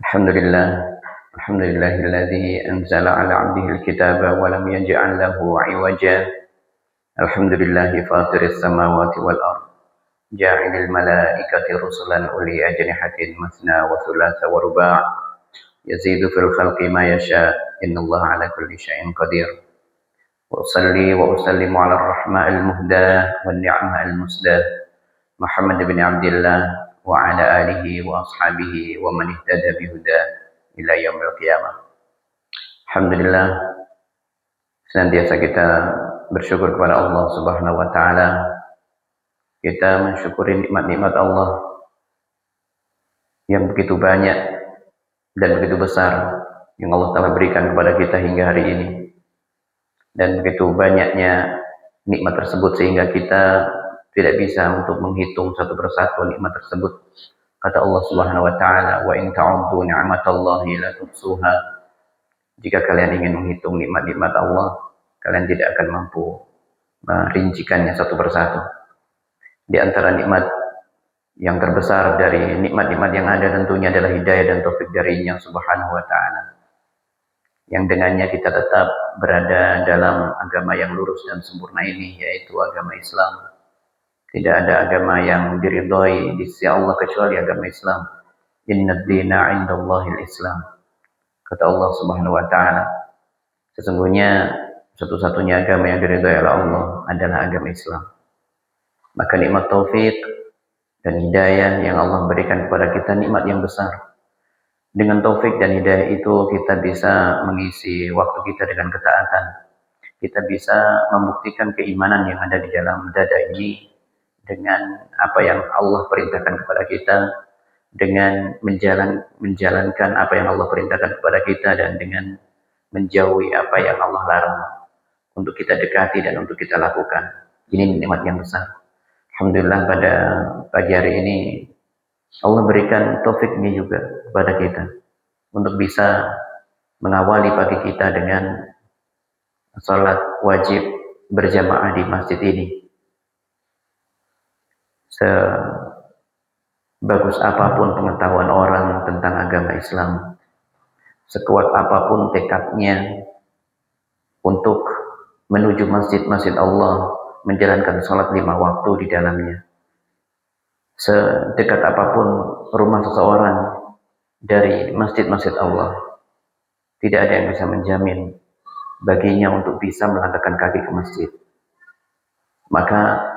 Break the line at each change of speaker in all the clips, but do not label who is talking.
Alhamdulillah, alhamdulillahilladzi anzala ala 'abdihi al-kitaba wa lam yaj'al lahu 'iwaja. Alhamdulillahi fatiris samawati wal ard, ja'ilil malaikati rusulan uli ajnihatin masna wa thulatha wa ruba', yazidu fil khalqi ma yasha', innallaha ala kulli syai'in qadir. Wa usalli wa usallimu ala ar-rahma'il muhdah wan ni'ma'il musdah, Muhammad bin Abdillah wa ala alihi wa ashabihi wa man ihtada bihuda ila yaumil qiyamah. Alhamdulillah, senantiasa kita bersyukur kepada Allah Subhanahu wa taala. Kita mensyukuri nikmat-nikmat Allah yang begitu banyak dan begitu besar yang Allah telah berikan kepada kita hingga hari ini. Dan begitu banyaknya nikmat tersebut sehingga kita tidak bisa untuk menghitung satu persatu nikmat tersebut. Kata Allah Subhanahu wa taala, "Wa in ta'uddu ni'matallahi la tuhsuha." Jika kalian ingin menghitung nikmat-nikmat Allah, kalian tidak akan mampu merincikannya satu persatu. Di antara nikmat yang terbesar dari nikmat-nikmat yang ada tentunya adalah hidayah dan taufik darinya Subhanahu wa taala, yang dengannya kita tetap berada dalam agama yang lurus dan sempurna ini, yaitu agama Islam. Tidak ada agama yang diridhai di sisi Allah kecuali agama Islam. Inna ad-dina 'indallahil Islam. Kata Allah Subhanahu wa taala, sesungguhnya satu-satunya agama yang diridhai oleh Allah adalah agama Islam. Maka nikmat taufik dan hidayah yang Allah berikan kepada kita nikmat yang besar. Dengan taufik dan hidayah itu kita bisa mengisi waktu kita dengan ketaatan. Kita bisa membuktikan keimanan yang ada di dalam dada ini dengan apa yang Allah perintahkan kepada kita, dengan menjalankan apa yang Allah perintahkan kepada kita, dan dengan menjauhi apa yang Allah larang untuk kita dekati dan untuk kita lakukan. Ini nikmat yang besar. Alhamdulillah pada pagi hari ini Allah berikan taufik ini juga kepada kita untuk bisa mengawali pagi kita dengan salat wajib berjamaah di masjid ini. Sebagus apapun pengetahuan orang tentang agama Islam, sekuat apapun tekadnya untuk menuju masjid-masjid Allah, menjalankan sholat 5 waktu di dalamnya, sedekat apapun rumah seseorang dari masjid-masjid Allah, tidak ada yang bisa menjamin baginya untuk bisa melangkahkan kaki ke masjid. Maka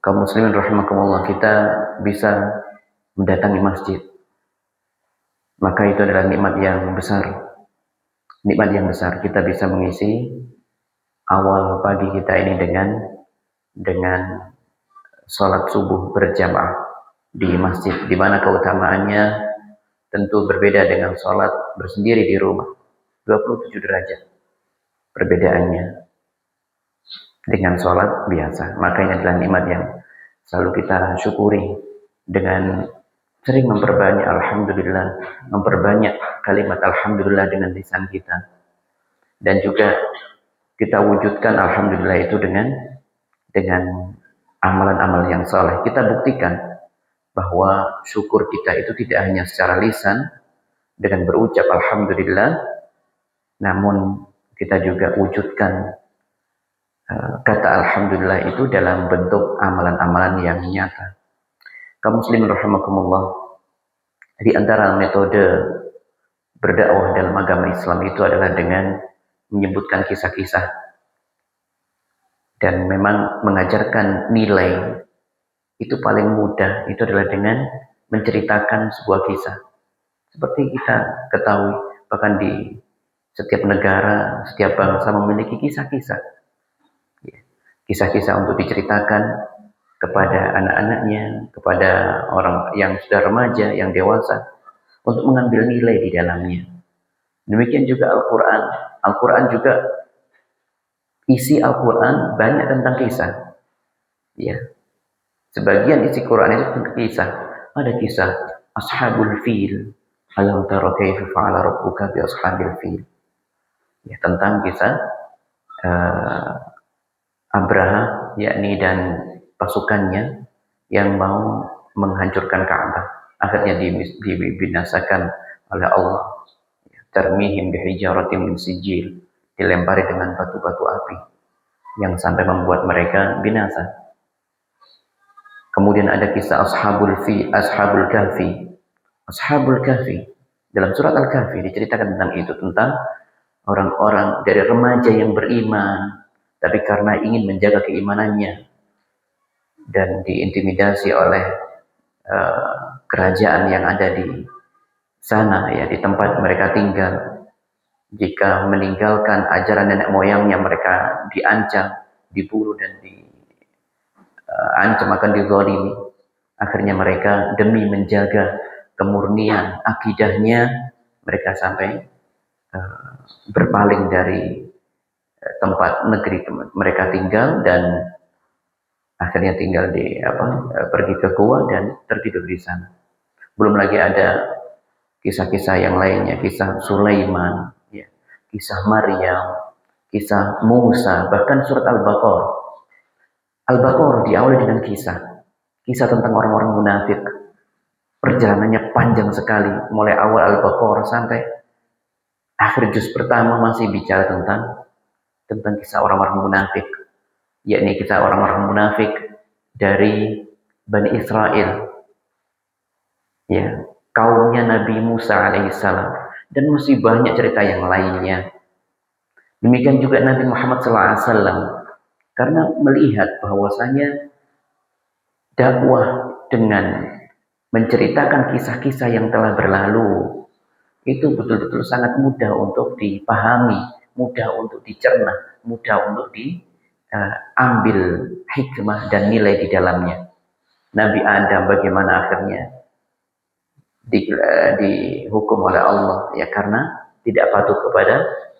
kaum muslimin rahimakumullah, kita bisa mendatangi masjid. Maka itu adalah nikmat yang besar. Nikmat yang besar. Kita bisa mengisi awal pagi kita ini dengan sholat subuh berjamaah di masjid, di mana keutamaannya tentu berbeda dengan sholat bersendiri di rumah. 27 derajat perbedaannya dengan sholat biasa. Maka ini adalah nikmat yang selalu kita syukuri dengan sering memperbanyak alhamdulillah, memperbanyak kalimat alhamdulillah dengan lisan kita, dan juga kita wujudkan alhamdulillah itu dengan amalan-amalan yang saleh. Kita buktikan bahwa syukur kita itu tidak hanya secara lisan dengan berucap alhamdulillah, namun kita juga wujudkan kata alhamdulillah itu dalam bentuk amalan-amalan yang nyata. Kaum muslimin rahimakumullah, di antara metode berdakwah dalam agama Islam itu adalah dengan menyebutkan kisah-kisah dan memang mengajarkan nilai. Itu paling mudah, itu adalah dengan menceritakan sebuah kisah. Seperti kita ketahui, bahkan di setiap negara, setiap bangsa memiliki kisah-kisah. Kisah-kisah untuk diceritakan kepada anak-anaknya, kepada orang yang sudah remaja, yang dewasa, untuk mengambil nilai di dalamnya. Demikian juga Al-Quran. Al-Quran juga, isi Al-Quran banyak tentang kisah. Ya, sebagian isi Quran itu tentang kisah. Ada kisah Ashabul Fil. Alam tara kaifa fa'ala rabbuka bi ashabil fil. Ya, tentang kisah Abraha, yakni dan pasukannya yang mau menghancurkan Ka'bah. Akhirnya dibinasakan oleh Allah. Tarmihim bihijaratin min sijil, dilempari dengan batu-batu api yang sampai membuat mereka binasa. Kemudian ada kisah ashabul kahfi. Ashabul kahfi dalam surat Al-Kahfi diceritakan tentang itu, tentang orang-orang dari remaja yang beriman, tapi karena ingin menjaga keimanannya dan diintimidasi oleh kerajaan yang ada di sana, ya, di tempat mereka tinggal. Jika meninggalkan ajaran nenek moyangnya, mereka diancam, dibunuh dan diancam akan dizalimi. Akhirnya mereka demi menjaga kemurnian akidahnya, mereka sampai berpaling dari tempat negeri mereka tinggal dan akhirnya tinggal pergi ke gua dan tertidur di sana. Belum lagi ada kisah-kisah yang lainnya, kisah Sulaiman, ya, kisah Maryam, kisah Musa, bahkan surat Al-Baqarah. Al-Baqarah diawali dengan kisah tentang orang-orang munafik. Perjalanannya panjang sekali, mulai awal Al-Baqarah sampai akhir juz pertama masih bicara tentang kisah orang-orang munafik, yakni kisah orang-orang munafik dari Bani Israel, ya, kaumnya Nabi Musa alaihissalam, dan masih banyak cerita yang lainnya. Demikian juga Nabi Muhammad SAW, karena melihat bahwasanya dakwah dengan menceritakan kisah-kisah yang telah berlalu itu betul-betul sangat mudah untuk dipahami, mudah untuk dicerna, mudah untuk diambil hikmah dan nilai di dalamnya. Nabi Adam bagaimana akhirnya dihukum oleh Allah, ya, karena tidak patuh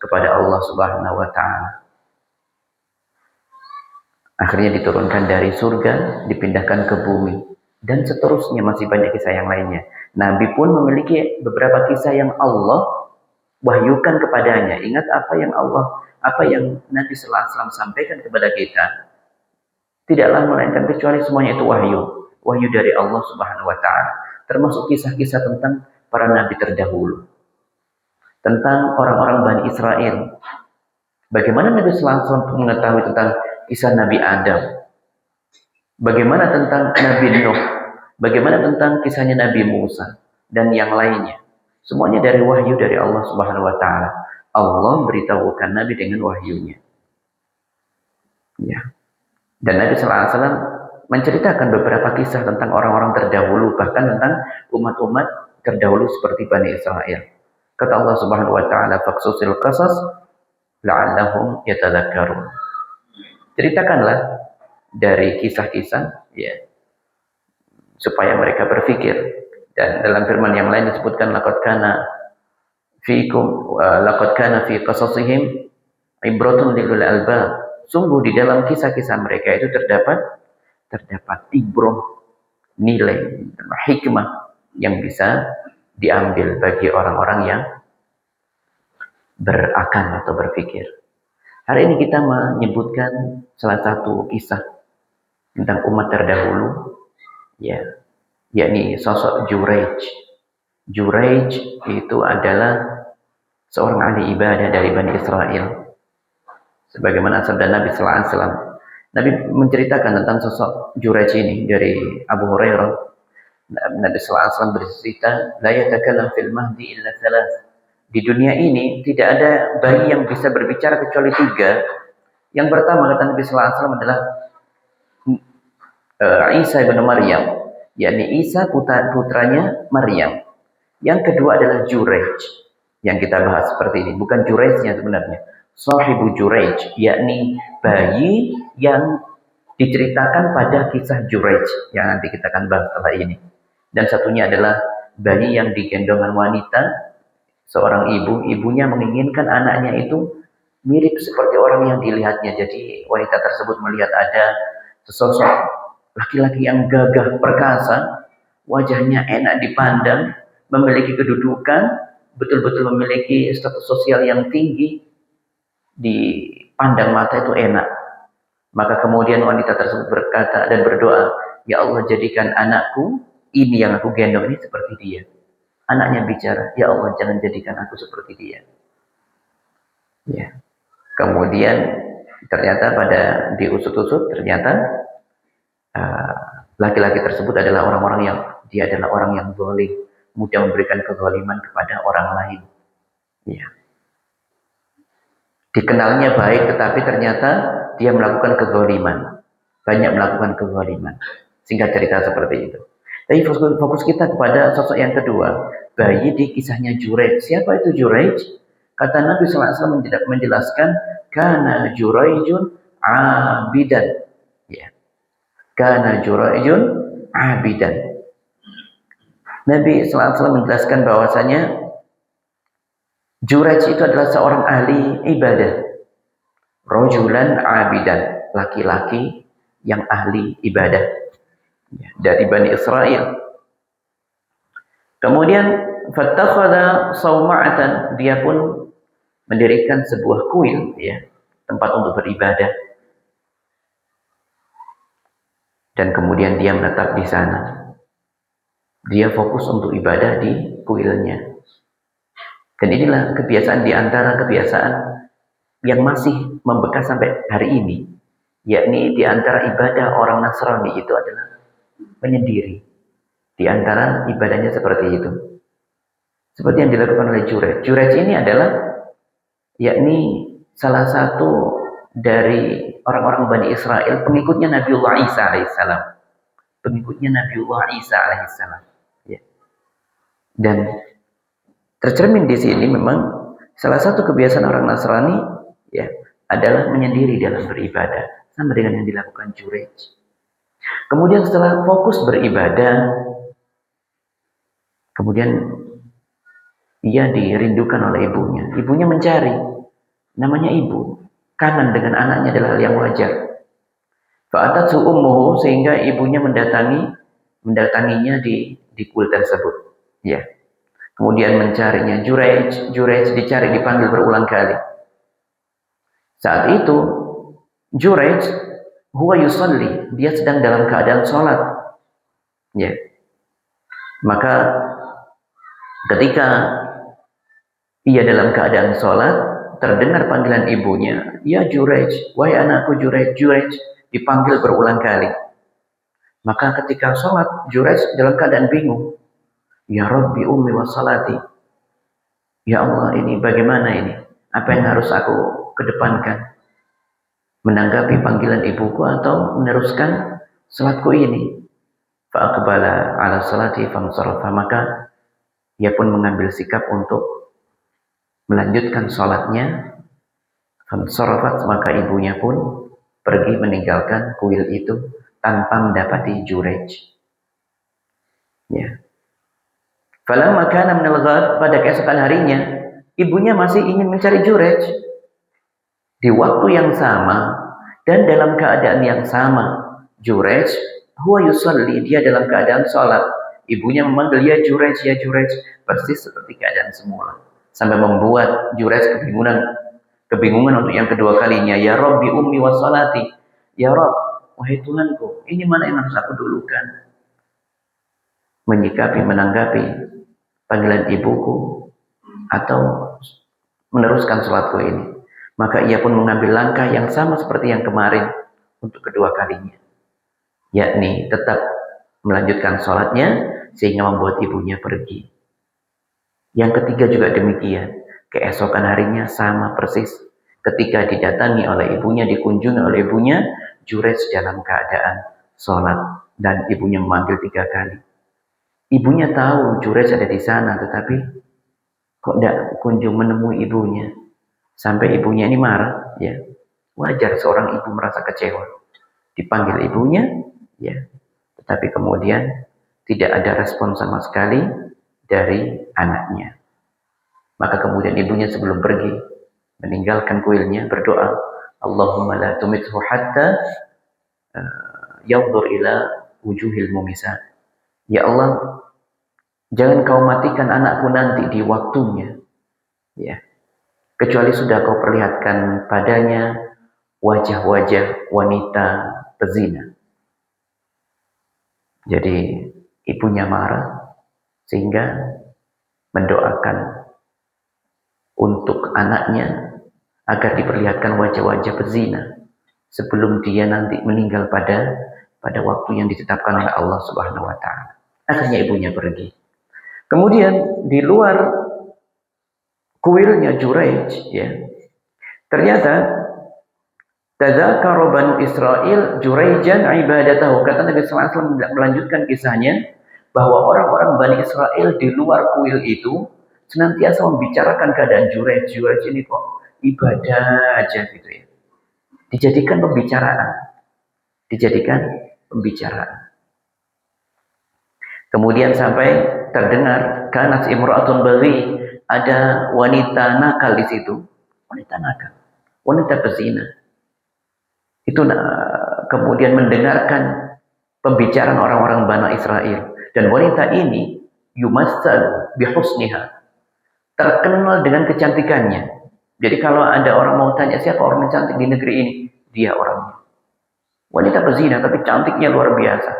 kepada Allah Subhanahu wa taala. Akhirnya diturunkan dari surga, dipindahkan ke bumi, dan seterusnya masih banyak kisah yang lainnya. Nabi pun memiliki beberapa kisah yang Allah wahyukan kepadanya. Ingat apa yang Nabi sallallahu alaihi wasallam sampaikan kepada kita, tidaklah melainkan kecuali semuanya itu wahyu dari Allah Subhanahu wa taala. Termasuk kisah-kisah tentang para nabi terdahulu, tentang orang-orang Bani Israel. Bagaimana Nabi sallallahu alaihi wasallam mengetahui tentang kisah Nabi Adam? Bagaimana tentang Nabi Nuh? Bagaimana tentang kisahnya Nabi Musa dan yang lainnya? Semuanya dari wahyu dari Allah Subhanahu wa taala. Allah beritahukan Nabi dengan wahyunya. Ya. Dan Nabi sallallahu alaihi wasallam menceritakan beberapa kisah tentang orang-orang terdahulu, bahkan tentang umat-umat terdahulu seperti Bani Israel. Kata Allah Subhanahu wa taala, "Faqsusil qasas la'allahum yatadzakkarun." Ceritakanlah dari kisah-kisah, ya, supaya mereka berpikir. Dan dalam firman yang lain disebutkan laqad kana fi qasasihim ibratun lil albab. Sungguh di dalam kisah-kisah mereka itu terdapat ibrah, nilai, hikmah yang bisa diambil bagi orang-orang yang berakal atau berpikir. Hari ini kita menyebutkan salah satu kisah tentang umat terdahulu, ya, yakni sosok Juraij. Juraij itu adalah seorang ahli ibadah dari Bani Israel. Sebagaimana sabda Nabi sallallahu alaihi wasallam, Nabi menceritakan tentang sosok Juraij ini dari Abu Hurairah. Nabi sallallahu alaihi wasallam bercerita, "La yatakallam fil mahdi illa thalath." Di dunia ini tidak ada bayi yang bisa berbicara kecuali 3. Yang pertama kata Nabi sallallahu alaihi wasallam adalah Isa ibn Maryam, yakni Isa putranya Maryam. Yang kedua adalah Juraij yang kita bahas seperti ini, bukan Juraijnya sebenarnya. Sahibu Juraij, yakni bayi yang diceritakan pada kisah Juraij yang nanti kita akan bahas setelah ini. Dan satunya adalah bayi yang digendongan wanita, seorang ibunya menginginkan anaknya itu mirip seperti orang yang dilihatnya. Jadi wanita tersebut melihat ada sesosok laki-laki yang gagah perkasa, wajahnya enak dipandang, memiliki kedudukan, betul-betul memiliki status sosial yang tinggi, dipandang mata itu enak. Maka kemudian wanita tersebut berkata dan berdoa, "Ya Allah, jadikan anakku ini yang aku gendong ini seperti dia." Anaknya bicara, ya Allah jangan jadikan aku seperti dia. Ya. Kemudian ternyata pada diusut-usut ternyata laki-laki tersebut adalah orang-orang yang dia adalah orang yang zalim, mudah memberikan kezaliman kepada orang lain. Ya. Dikenalnya baik tetapi ternyata dia melakukan kezaliman. Banyak melakukan kezaliman. Singkat cerita seperti itu. Tapi fokus kita kepada sosok yang kedua, bayi di kisahnya Juraij. Siapa itu Juraij? Kata Nabi SAW menjelaskan, kana Juraijun abidan. Ya. Kana Juraijun abidan. Nabi SAW menjelaskan bahwasanya Juraij itu adalah seorang ahli ibadah. Rajulan abidan, laki-laki yang ahli ibadah. Ya, dari Bani Israel. Kemudian fattakhadha sawma'atan, dia pun mendirikan sebuah kuil, ya, tempat untuk beribadah. Dan kemudian dia menetap di sana. Dia fokus untuk ibadah di kuilnya. Dan inilah kebiasaan di antara kebiasaan yang masih membekas sampai hari ini, yakni di antara ibadah orang Nasrani itu adalah menyendiri. Di antara ibadahnya seperti itu. Seperti yang dilakukan oleh Juraij. Juraij ini adalah yakni salah satu dari orang-orang Bani Israel, pengikutnya Nabiullah Isa alaihissalam. Pengikutnya Nabiullah Isa alaihissalam. Ya. Dan tercermin di sini memang salah satu kebiasaan orang Nasrani, ya, adalah menyendiri dalam beribadah, sama dengan yang dilakukan Juraij. Kemudian setelah fokus beribadah, kemudian ia dirindukan oleh ibunya. Ibunya mencari, namanya ibu. Kangen dengan anaknya adalah hal yang wajar. Fa'atatsu ummuhu, sehingga ibunya mendatanginya di kuil tersebut. Ya. Kemudian mencarinya. Juraij dicari, dipanggil berulang kali. Saat itu Juraij huwa yusalli, dia sedang dalam keadaan sholat. Ya. Maka ketika ia dalam keadaan sholat, terdengar panggilan ibunya, ya Juraij, wahai anakku Juraij. Juraij dipanggil berulang kali. Maka ketika sholat, Juraij dalam keadaan bingung. Ya Rabbi ummi wa salati. Ya Allah, ini bagaimana ini? Apa yang harus aku kedepankan? Menanggapi panggilan ibuku atau meneruskan sholatku ini? Fa'aqbala ala salati fansarafa. Maka ia pun mengambil sikap untuk melanjutkan sholatnya. Fansarafat, maka ibunya pun pergi meninggalkan kuil itu tanpa mendapati Juraij. Ya. Falamma kana minal ghad, pada keesokan harinya, ibunya masih ingin mencari Juraij. Di waktu yang sama dan dalam keadaan yang sama, Juraij huwa yusalli, dia dalam keadaan sholat. Ibunya memanggil, ya Juraij, ya Juraij, persis seperti keadaan semula. Sampai membuat Juraij kebingungan untuk yang kedua kalinya. Ya Rabbi ummi wa salati. Ya Rabb, wahai Tuhanku, ini mana yang harus aku dulukan? Menanggapi panggilan ibuku atau meneruskan sholatku ini. Maka ia pun mengambil langkah yang sama seperti yang kemarin untuk kedua kalinya, yakni tetap melanjutkan sholatnya sehingga membuat ibunya pergi. Yang ketiga juga demikian. Keesokan harinya sama persis. Ketika didatangi oleh ibunya, dikunjungi oleh ibunya, Juraij dalam keadaan sholat dan ibunya memanggil 3 kali. Ibunya tahu Juraij ada di sana, tetapi kok tidak kunjung menemui ibunya. Sampai ibunya ini marah, ya. Wajar seorang ibu merasa kecewa. Dipanggil ibunya, ya. Tetapi kemudian tidak ada respon sama sekali dari anaknya. Maka kemudian ibunya sebelum pergi meninggalkan kuilnya berdoa, Allahumma la tumithu hatta yanzur ila wujuhil mumisat. Ya Allah, jangan kau matikan anakku nanti di waktunya, ya, kecuali sudah kau perlihatkan padanya wajah-wajah wanita pezina. Jadi ibunya marah sehingga mendoakan untuk anaknya agar diperlihatkan wajah-wajah pezina sebelum dia nanti meninggal pada waktu yang ditetapkan oleh Allah Subhanahu wa taala. Akhirnya ibunya pergi. Kemudian di luar kuilnya Juraij, ya, ternyata tadzakara Banu Israil Juraijan ibadatahu. Kata Nabi SAW melanjutkan kisahnya bahwa orang-orang Bani Israel di luar kuil itu senantiasa membicarakan keadaan Juraij. Juraij ini kok ibadah aja gitu ya. Dijadikan pembicaraan. Kemudian sampai terdengar kanat imra'atun baghi, ada wanita nakal di situ, wanita pezina. Itu kemudian mendengarkan pembicaraan orang-orang Bani Israel, dan wanita ini yumassal bihusniha, terkenal dengan kecantikannya. Jadi kalau ada orang mau tanya siapa orang yang cantik di negeri ini, dia orangnya. Wanita pezina tapi cantiknya luar biasa.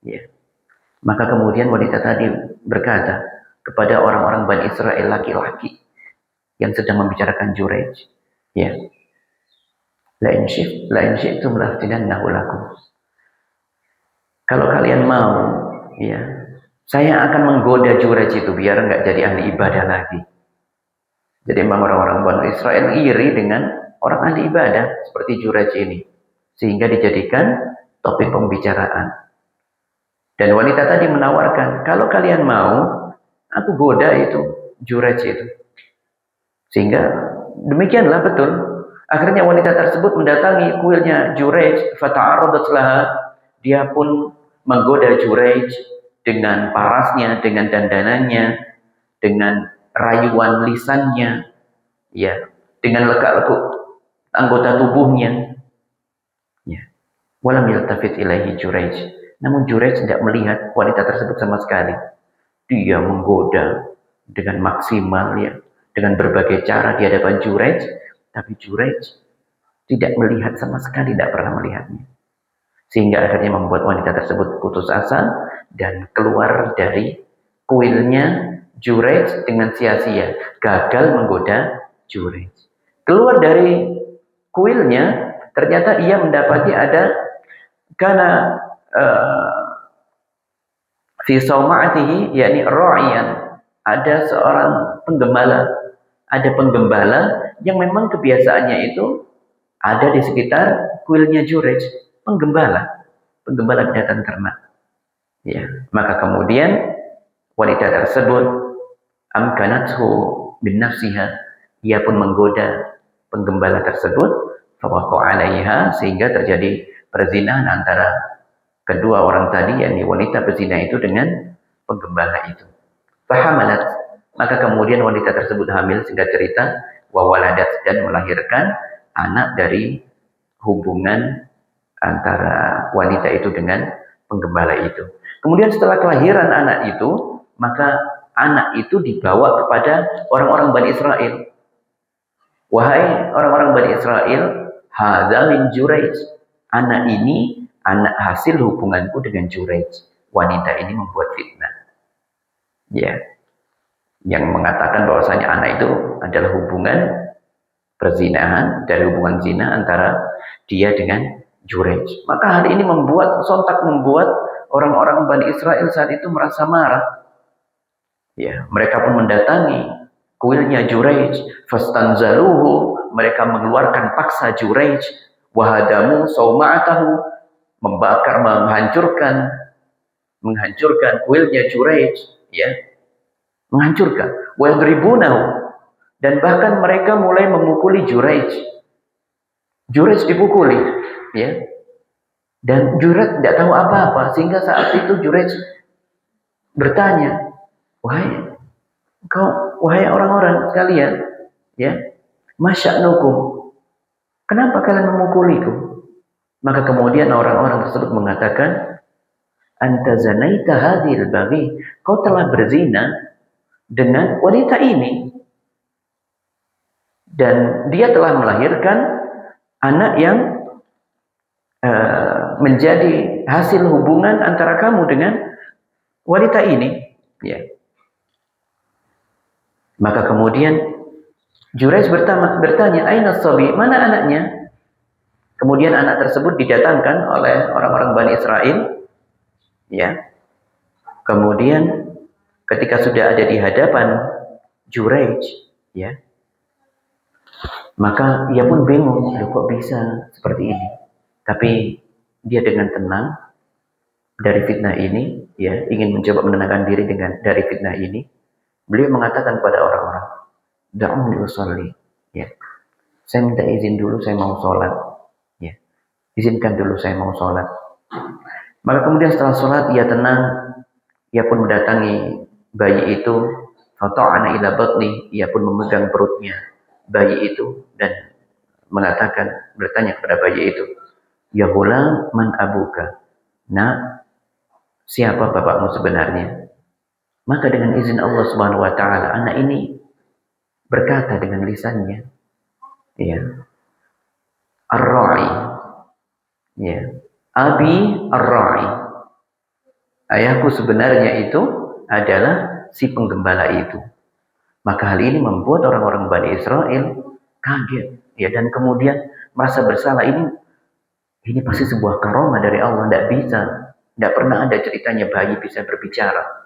Ya. Maka kemudian wanita tadi berkata kepada orang-orang Bani Israel, laki-laki yang sedang membicarakan Juraij, ya, la in syi'tum laftinannahu lakum. Kalau kalian mau, ya, saya akan menggoda Juraij itu biar nggak jadi ahli ibadah lagi. Jadi memang orang-orang Bani Israel iri dengan orang ahli ibadah seperti Juraij ini, sehingga dijadikan topik pembicaraan. Dan wanita tadi menawarkan, kalau kalian mau, aku goda itu Juraij itu. Sehingga demikianlah betul. Akhirnya wanita tersebut mendatangi kuilnya Juraij, fata'aradat laha. Dia pun menggoda Juraij dengan parasnya, dengan dandanannya, dengan rayuan lisannya, ya, dengan lekuk-lekuk anggota tubuhnya. Ya. Walam yaltafit ilaihi Juraij. Namun Juraij tidak melihat wanita tersebut sama sekali. Dia menggoda dengan maksimal, ya, dengan berbagai cara di hadapan Juraij, tapi Juraij tidak melihat sama sekali, tidak pernah melihatnya. Sehingga akhirnya membuat wanita tersebut putus asa dan keluar dari kuilnya Juraij dengan sia-sia, gagal menggoda Juraij. Keluar dari kuilnya, ternyata ia mendapati ada karena fi sauma'atihi, yakni ra'iyan, ada seorang penggembala yang memang kebiasaannya itu ada di sekitar kuilnya Juraij, penggembala binatang ternak. Ya, maka kemudian wanita tersebut amkanathu bin nafsiha, ia pun menggoda penggembala tersebut, fawaqa 'alaiha, sehingga terjadi perzinahan antara kedua orang tadi, yakni wanita pezina itu dengan penggembala itu. Fahamalat, maka kemudian wanita tersebut hamil, sehingga cerita wawaladat, dan melahirkan anak dari hubungan antara wanita itu dengan penggembala itu. Kemudian setelah kelahiran anak itu, maka anak itu dibawa kepada orang-orang Bani Israel. Wahai orang-orang Bani Israel, hadza min Juraij, anak ini anak hasil hubunganku dengan Juraij. Wanita ini membuat fitnah. Ya, yang mengatakan bahwasanya anak itu adalah hubungan perzinahan, dari hubungan zina antara dia dengan Juraij. Maka hal ini sontak membuat orang-orang Bani Israel saat itu merasa marah. Ya, mereka pun mendatangi kuilnya Juraij, fastanzaluhu, mereka mengeluarkan paksa Juraij, wahadamu sauma'atahu, membakar, menghancurkan kuilnya Juraij, ya, menghancurkan, wa yadribunahu, dan bahkan mereka mulai memukuli Juraij. Juraij dipukuli, ya, dan Juraij tidak tahu apa-apa, sehingga saat itu Juraij bertanya, wahai orang-orang sekalian, ya, masya'nukum, kenapa kalian memukuliku? Maka kemudian orang-orang tersebut mengatakan, anta zanaita hadhil baghi, kau telah berzina dengan wanita ini, dan dia telah melahirkan anak yang menjadi hasil hubungan antara kamu dengan wanita ini, ya. Maka kemudian Juraij bertanya, "Aina sabi?" Mana anaknya? Kemudian anak tersebut didatangkan oleh orang-orang Bani Israel, ya. Kemudian ketika sudah ada di hadapan Juraij, ya, maka ia pun bingung, loh kok bisa seperti ini. Tapi dia dengan tenang dari fitnah ini, ya, ingin mencoba menenangkan diri dari fitnah ini. Beliau mengatakan kepada orang-orang, "Da'uni usolli." Ya. Saya minta izin dulu, saya mau sholat. Ya. Izinkan dulu saya mau sholat. Maka kemudian setelah sholat, ia tenang. Ia pun mendatangi bayi itu. Fata'ana ila batni. Ia pun memegang perutnya bayi itu. Dan bertanya kepada bayi itu, "Ya ghulam, man abuka?" Nah, siapa bapakmu sebenarnya? Maka dengan izin Allah Subhanahu wa taala, anak ini berkata dengan lisannya, ya, Ar-Ra'i, ya, Abi Ar-Ra'i. Ayahku sebenarnya itu adalah si penggembala itu. Maka hal ini membuat orang-orang Bani Israel kaget, ya, dan kemudian merasa bersalah. Ini pasti sebuah karomah dari Allah. Tidak pernah ada ceritanya bayi bisa berbicara.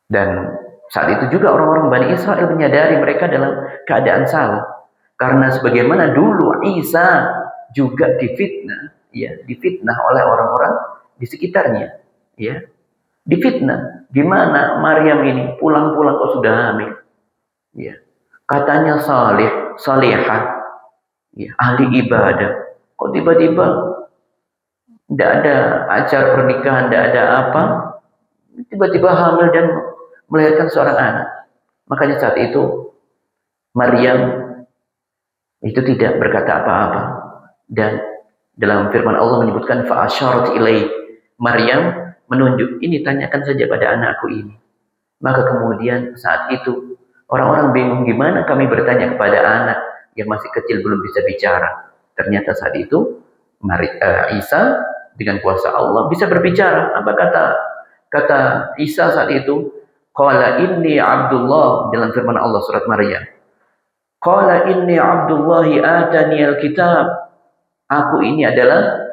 Dan saat itu juga orang-orang Bani Israel menyadari mereka dalam keadaan salah. Karena sebagaimana dulu Isa juga difitnah, ya, difitnah oleh orang-orang di sekitarnya, ya. Difitnah, gimana Maryam ini pulang-pulang kok sudah hamil, ya. Katanya salihah, ya, ahli ibadah. Kok tiba-tiba tidak ada acara pernikahan, tidak ada apa, tiba-tiba hamil dan melahirkan seorang anak. Makanya saat itu Maryam itu tidak berkata apa-apa, dan dalam firman Allah menyebutkan fa'asyarat ilaih, Maryam menunjuk, ini tanyakan saja pada anakku ini. Maka kemudian saat itu orang-orang bingung, gimana kami bertanya kepada anak yang masih kecil belum bisa bicara. Ternyata saat itu Isa dengan kuasa Allah bisa berbicara. Apa kata Isa saat itu? Qala inni Abdullah, dalam firman Allah surat Maryam. Qala inni Abdullahi atani al-kitab. Aku ini adalah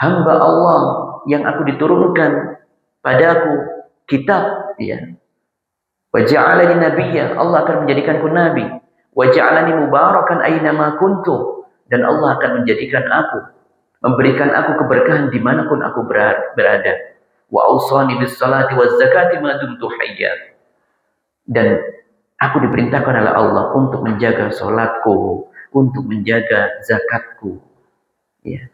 hamba Allah yang aku diturunkan padaku kitab, ya. Wa ja'alani nabiyya, Allah akan menjadikanku nabi. Wa ja'alani mubarakan aina ma kuntu, dan Allah akan menjadikan aku, memberikan aku keberkahan dimanapun aku berada. Wa awsani bis salati waz zakati ma dumtu hayya. Dan aku diperintahkan oleh Allah untuk menjaga salatku, untuk menjaga zakatku, ya,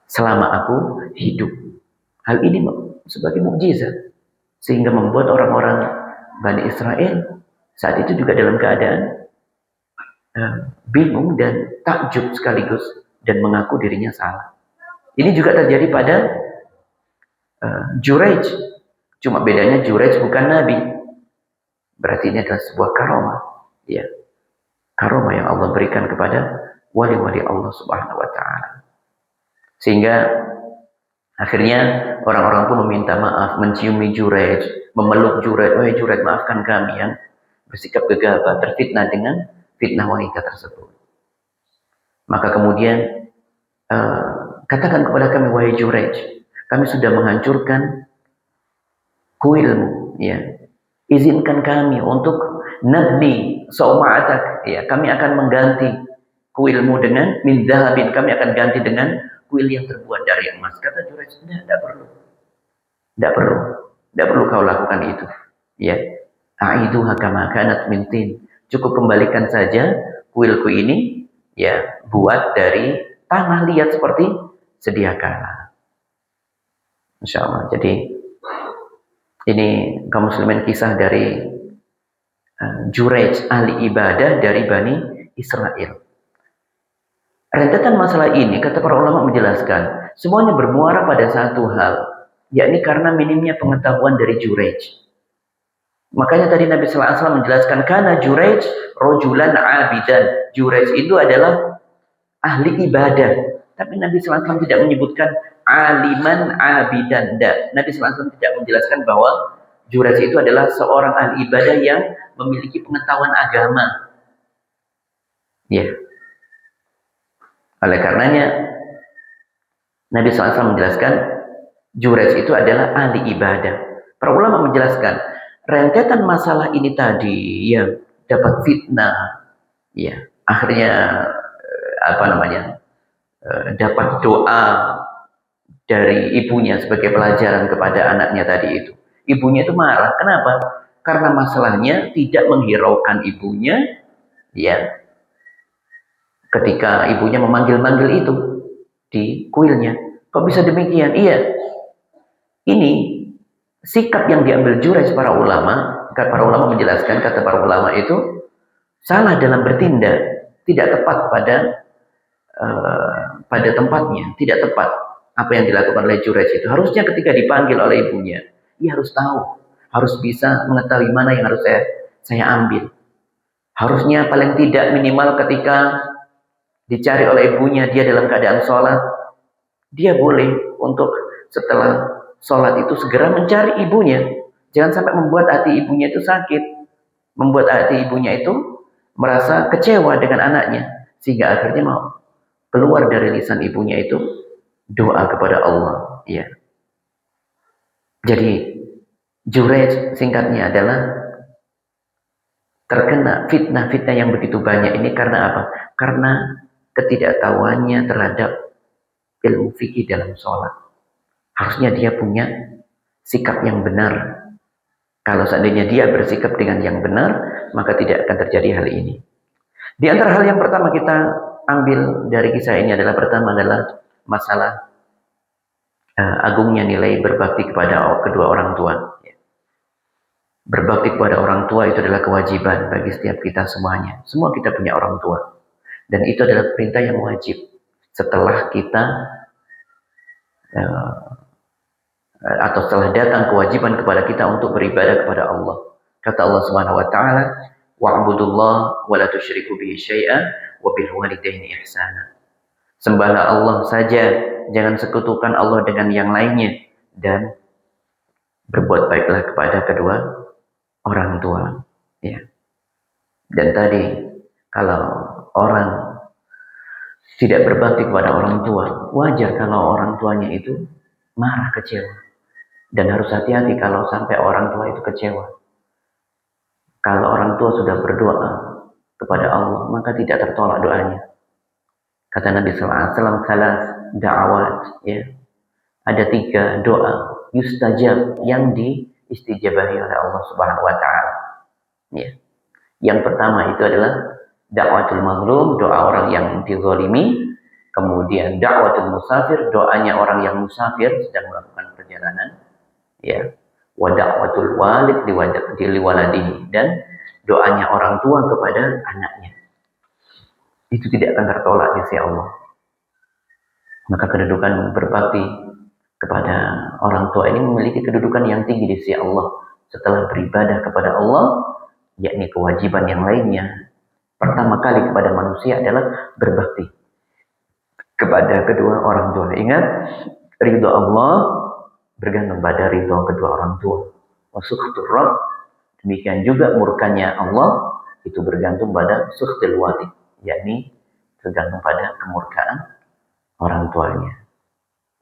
selama aku hidup. Hal ini sebagai mukjizat, sehingga membuat orang-orang Bani Israel saat itu juga dalam keadaan bingung dan takjub sekaligus, dan mengaku dirinya salah. Ini juga terjadi pada Juraij. Cuma bedanya Juraij bukan nabi. Berarti ini adalah sebuah karomah, ya, karomah yang Allah berikan kepada wali-wali Allah Subhanahu wa taala. Sehingga akhirnya orang-orang pun meminta maaf, menciumi Juraij, memeluk Juraij, "Wahai Juraij, maafkan kami yang bersikap gegabah, terfitnah dengan fitnah wanita tersebut." Maka kemudian katakan kepada kami, "Wahai Juraij, kami sudah menghancurkan kuilmu, ya. Izinkan kami untuk nabni sauma'atak, ya, kami akan mengganti kuilmu dengan min dhahabin, kami akan ganti dengan kuil yang terbuat dari emas." Kata Juraij, tidak perlu. Tidak perlu kau lakukan itu, ya. A'iduha kama kanat min tin. Cukup kembalikan saja kuilku ini, ya, buat dari tanah liat seperti sedia kala. Insyaallah. Jadi ini kaum muslimin kisah dari Juraij, ahli ibadah dari Bani Israel. Rentetan masalah ini, kata para ulama menjelaskan, semuanya bermuara pada satu hal, yakni karena minimnya pengetahuan dari Juraij. Makanya tadi Nabi sallallahu alaihi wasallam menjelaskan, karena Juraij rojulan abidan. Juraij itu adalah ahli ibadah. Tapi Nabi sallallahu alaihi wasallam tidak menyebutkan aliman abidan. Nabi sallallahu alaihi wasallam tidak menjelaskan bahwa Juraij itu adalah seorang ahli ibadah yang memiliki pengetahuan agama. Ya. Oleh karenanya Nabi SAW menjelaskan Jurayj itu adalah ahli ibadah. Para ulama menjelaskan rentetan masalah ini tadi yang dapat fitnah, ya akhirnya dapat doa dari ibunya sebagai pelajaran kepada anaknya tadi itu. Ibunya itu marah. Kenapa? Karena masalahnya tidak menghiraukan ibunya, ya. Ketika ibunya memanggil-manggil itu di kuilnya, kok bisa demikian? Iya, ini sikap yang diambil Jurayj para ulama. Para ulama menjelaskan, kata para ulama itu salah dalam bertindak, tidak tepat pada tempatnya, tidak tepat apa yang dilakukan oleh Jurayj itu. Harusnya ketika dipanggil oleh ibunya, ia harus tahu, harus bisa mengetahui mana yang harus saya ambil. Harusnya paling tidak minimal ketika dicari oleh ibunya, dia dalam keadaan sholat, dia boleh untuk setelah sholat itu segera mencari ibunya. Jangan sampai membuat hati ibunya itu sakit, membuat hati ibunya itu merasa kecewa dengan anaknya, sehingga akhirnya mau keluar dari lisan ibunya itu doa kepada Allah. Ya. Jadi Jurayj singkatnya adalah terkena fitnah-fitnah yang begitu banyak ini karena apa? Karena ketidaktahuannya terhadap ilmu fikih dalam sholat. Harusnya dia punya sikap yang benar. Kalau seandainya dia bersikap dengan yang benar, maka tidak akan terjadi hal ini. Di antara hal yang pertama kita ambil dari kisah ini adalah masalah agungnya nilai berbakti kepada kedua orang tua. Berbakti kepada orang tua itu adalah kewajiban bagi setiap kita semuanya. Semua kita punya orang tua. Dan itu adalah perintah yang wajib. Setelah kita atau setelah datang kewajiban kepada kita untuk beribadah kepada Allah. Kata Allah Subhanahu wa taala, "Wa'budullaha wa la tusyriku bihi syai'an wa bil walidaini ihsana." Sembahlah Allah saja, jangan sekutukan Allah dengan yang lainnya, dan berbuat baiklah kepada kedua orang tua. Ya. Dan tadi kalau orang tidak berbakti kepada orang tua, wajar kalau orang tuanya itu marah, kecewa. Dan harus hati-hati kalau sampai orang tua itu kecewa. Kalau orang tua sudah berdoa kepada Allah, maka tidak tertolak doanya. Kata Nabi SAW, salas da'awat, ya. Ada 3 doa yustajab yang diistijabahi oleh Allah Subhanahu wa taala. Ya. Yang pertama itu adalah da'watul mazlum, doa orang yang dizalimi. Kemudian da'watul musafir, doanya orang yang musafir sedang melakukan perjalanan. Ya. Wa da'watul walid liwaladihi, dan doanya orang tua kepada anaknya. Itu tidak akan tertolak di sisi Allah. Maka kedudukan berbakti kepada orang tua ini memiliki kedudukan yang tinggi di sisi Allah. Setelah beribadah kepada Allah, yakni kewajiban yang lainnya, pertama kali kepada manusia adalah berbakti kepada kedua orang tua. Ingat, ridho Allah bergantung pada ridho kedua orang tua. Wa sukhtur Rabb, demikian juga murkanya Allah itu bergantung pada sukhtul walid, yakni tergantung pada kemurkaan orang tuanya.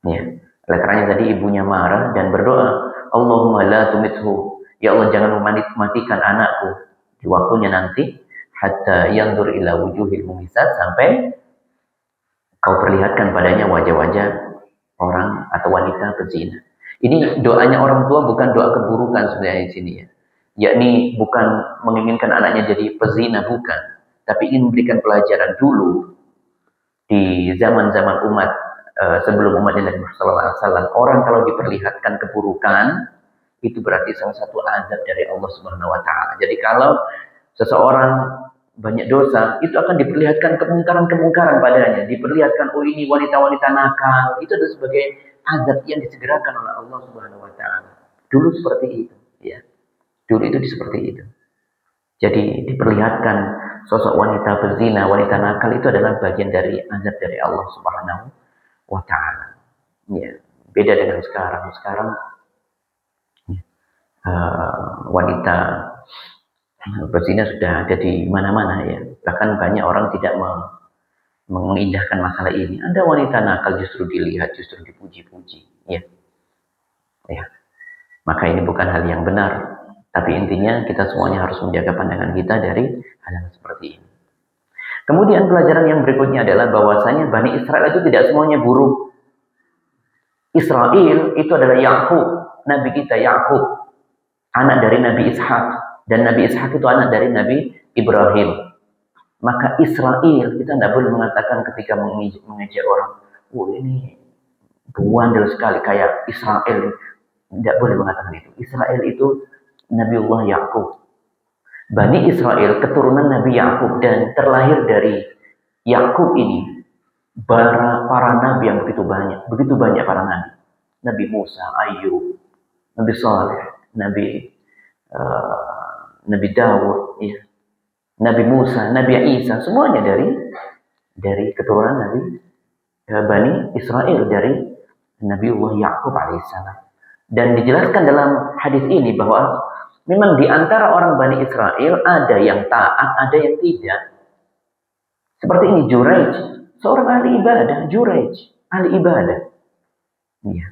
Ya. Oleh karena tadi ibunya marah dan berdoa, Allahumma la tumithu, ya Allah jangan mematikan anakku di waktunya nanti, hatta yanzur ila wujuhil mumisat, sampai kau perlihatkan padanya wajah-wajah orang atau wanita pezina. Ini doanya orang tua bukan doa keburukan sebenarnya di sini, ya. Yakni bukan menginginkan anaknya jadi pezina, bukan. Tapi ingin memberikan pelajaran dulu di zaman-zaman umat sebelum umatnya Nabi Muhammad SAW. Orang kalau diperlihatkan keburukan, itu berarti salah satu azab dari Allah Subhanahu wa taala. Jadi kalau seseorang banyak dosa, itu akan diperlihatkan kemungkaran-kemungkaran padanya, diperlihatkan oh ini wanita-wanita nakal, itu adalah sebagai azab yang disegerakan oleh Allah Subhanahu wa taala. Dulu seperti itu, ya. Dulu itu seperti itu. Jadi diperlihatkan sosok wanita pezina, wanita nakal, itu adalah bagian dari azab dari Allah Subhanahu wa taala. Ya, beda dengan sekarang. Sekarang wanita berzina sudah ada di mana-mana ya. Bahkan banyak orang tidak mengindahkan masalah ini. Ada wanita nakal justru dilihat, justru dipuji-puji. Ya, ya. Maka ini bukan hal yang benar. Tapi intinya kita semuanya harus menjaga pandangan kita dari hal-hal seperti ini. Kemudian pelajaran yang berikutnya adalah bahwasanya Bani Israel itu tidak semuanya buruk. Israel itu adalah Yakub, Nabi kita Yakub, anak dari Nabi Ishak, dan Nabi Ishak itu anak dari Nabi Ibrahim. Maka Israel kita tidak boleh mengatakan ketika mengejek orang, ini bandel sekali kayak Israel. Tidak boleh mengatakan itu. Israel itu Nabiullah Yakub. Bani Israel keturunan Nabi Yakub dan terlahir dari Yakub ini para nabi yang begitu banyak para nabi. Nabi Musa, Ayub, Nabi Saleh, Nabi Dawud, ya. Nabi Musa, Nabi Isa, semuanya dari keturunan Nabi Bani Israel, dari Nabiullah Yakub alaihissalam. Dan dijelaskan dalam hadis ini bahwa memang di antara orang Bani Israel ada yang taat, ada yang tidak. Seperti ini Juraij, seorang ahli ibadah, Juraij, ahli ibadah. Ya.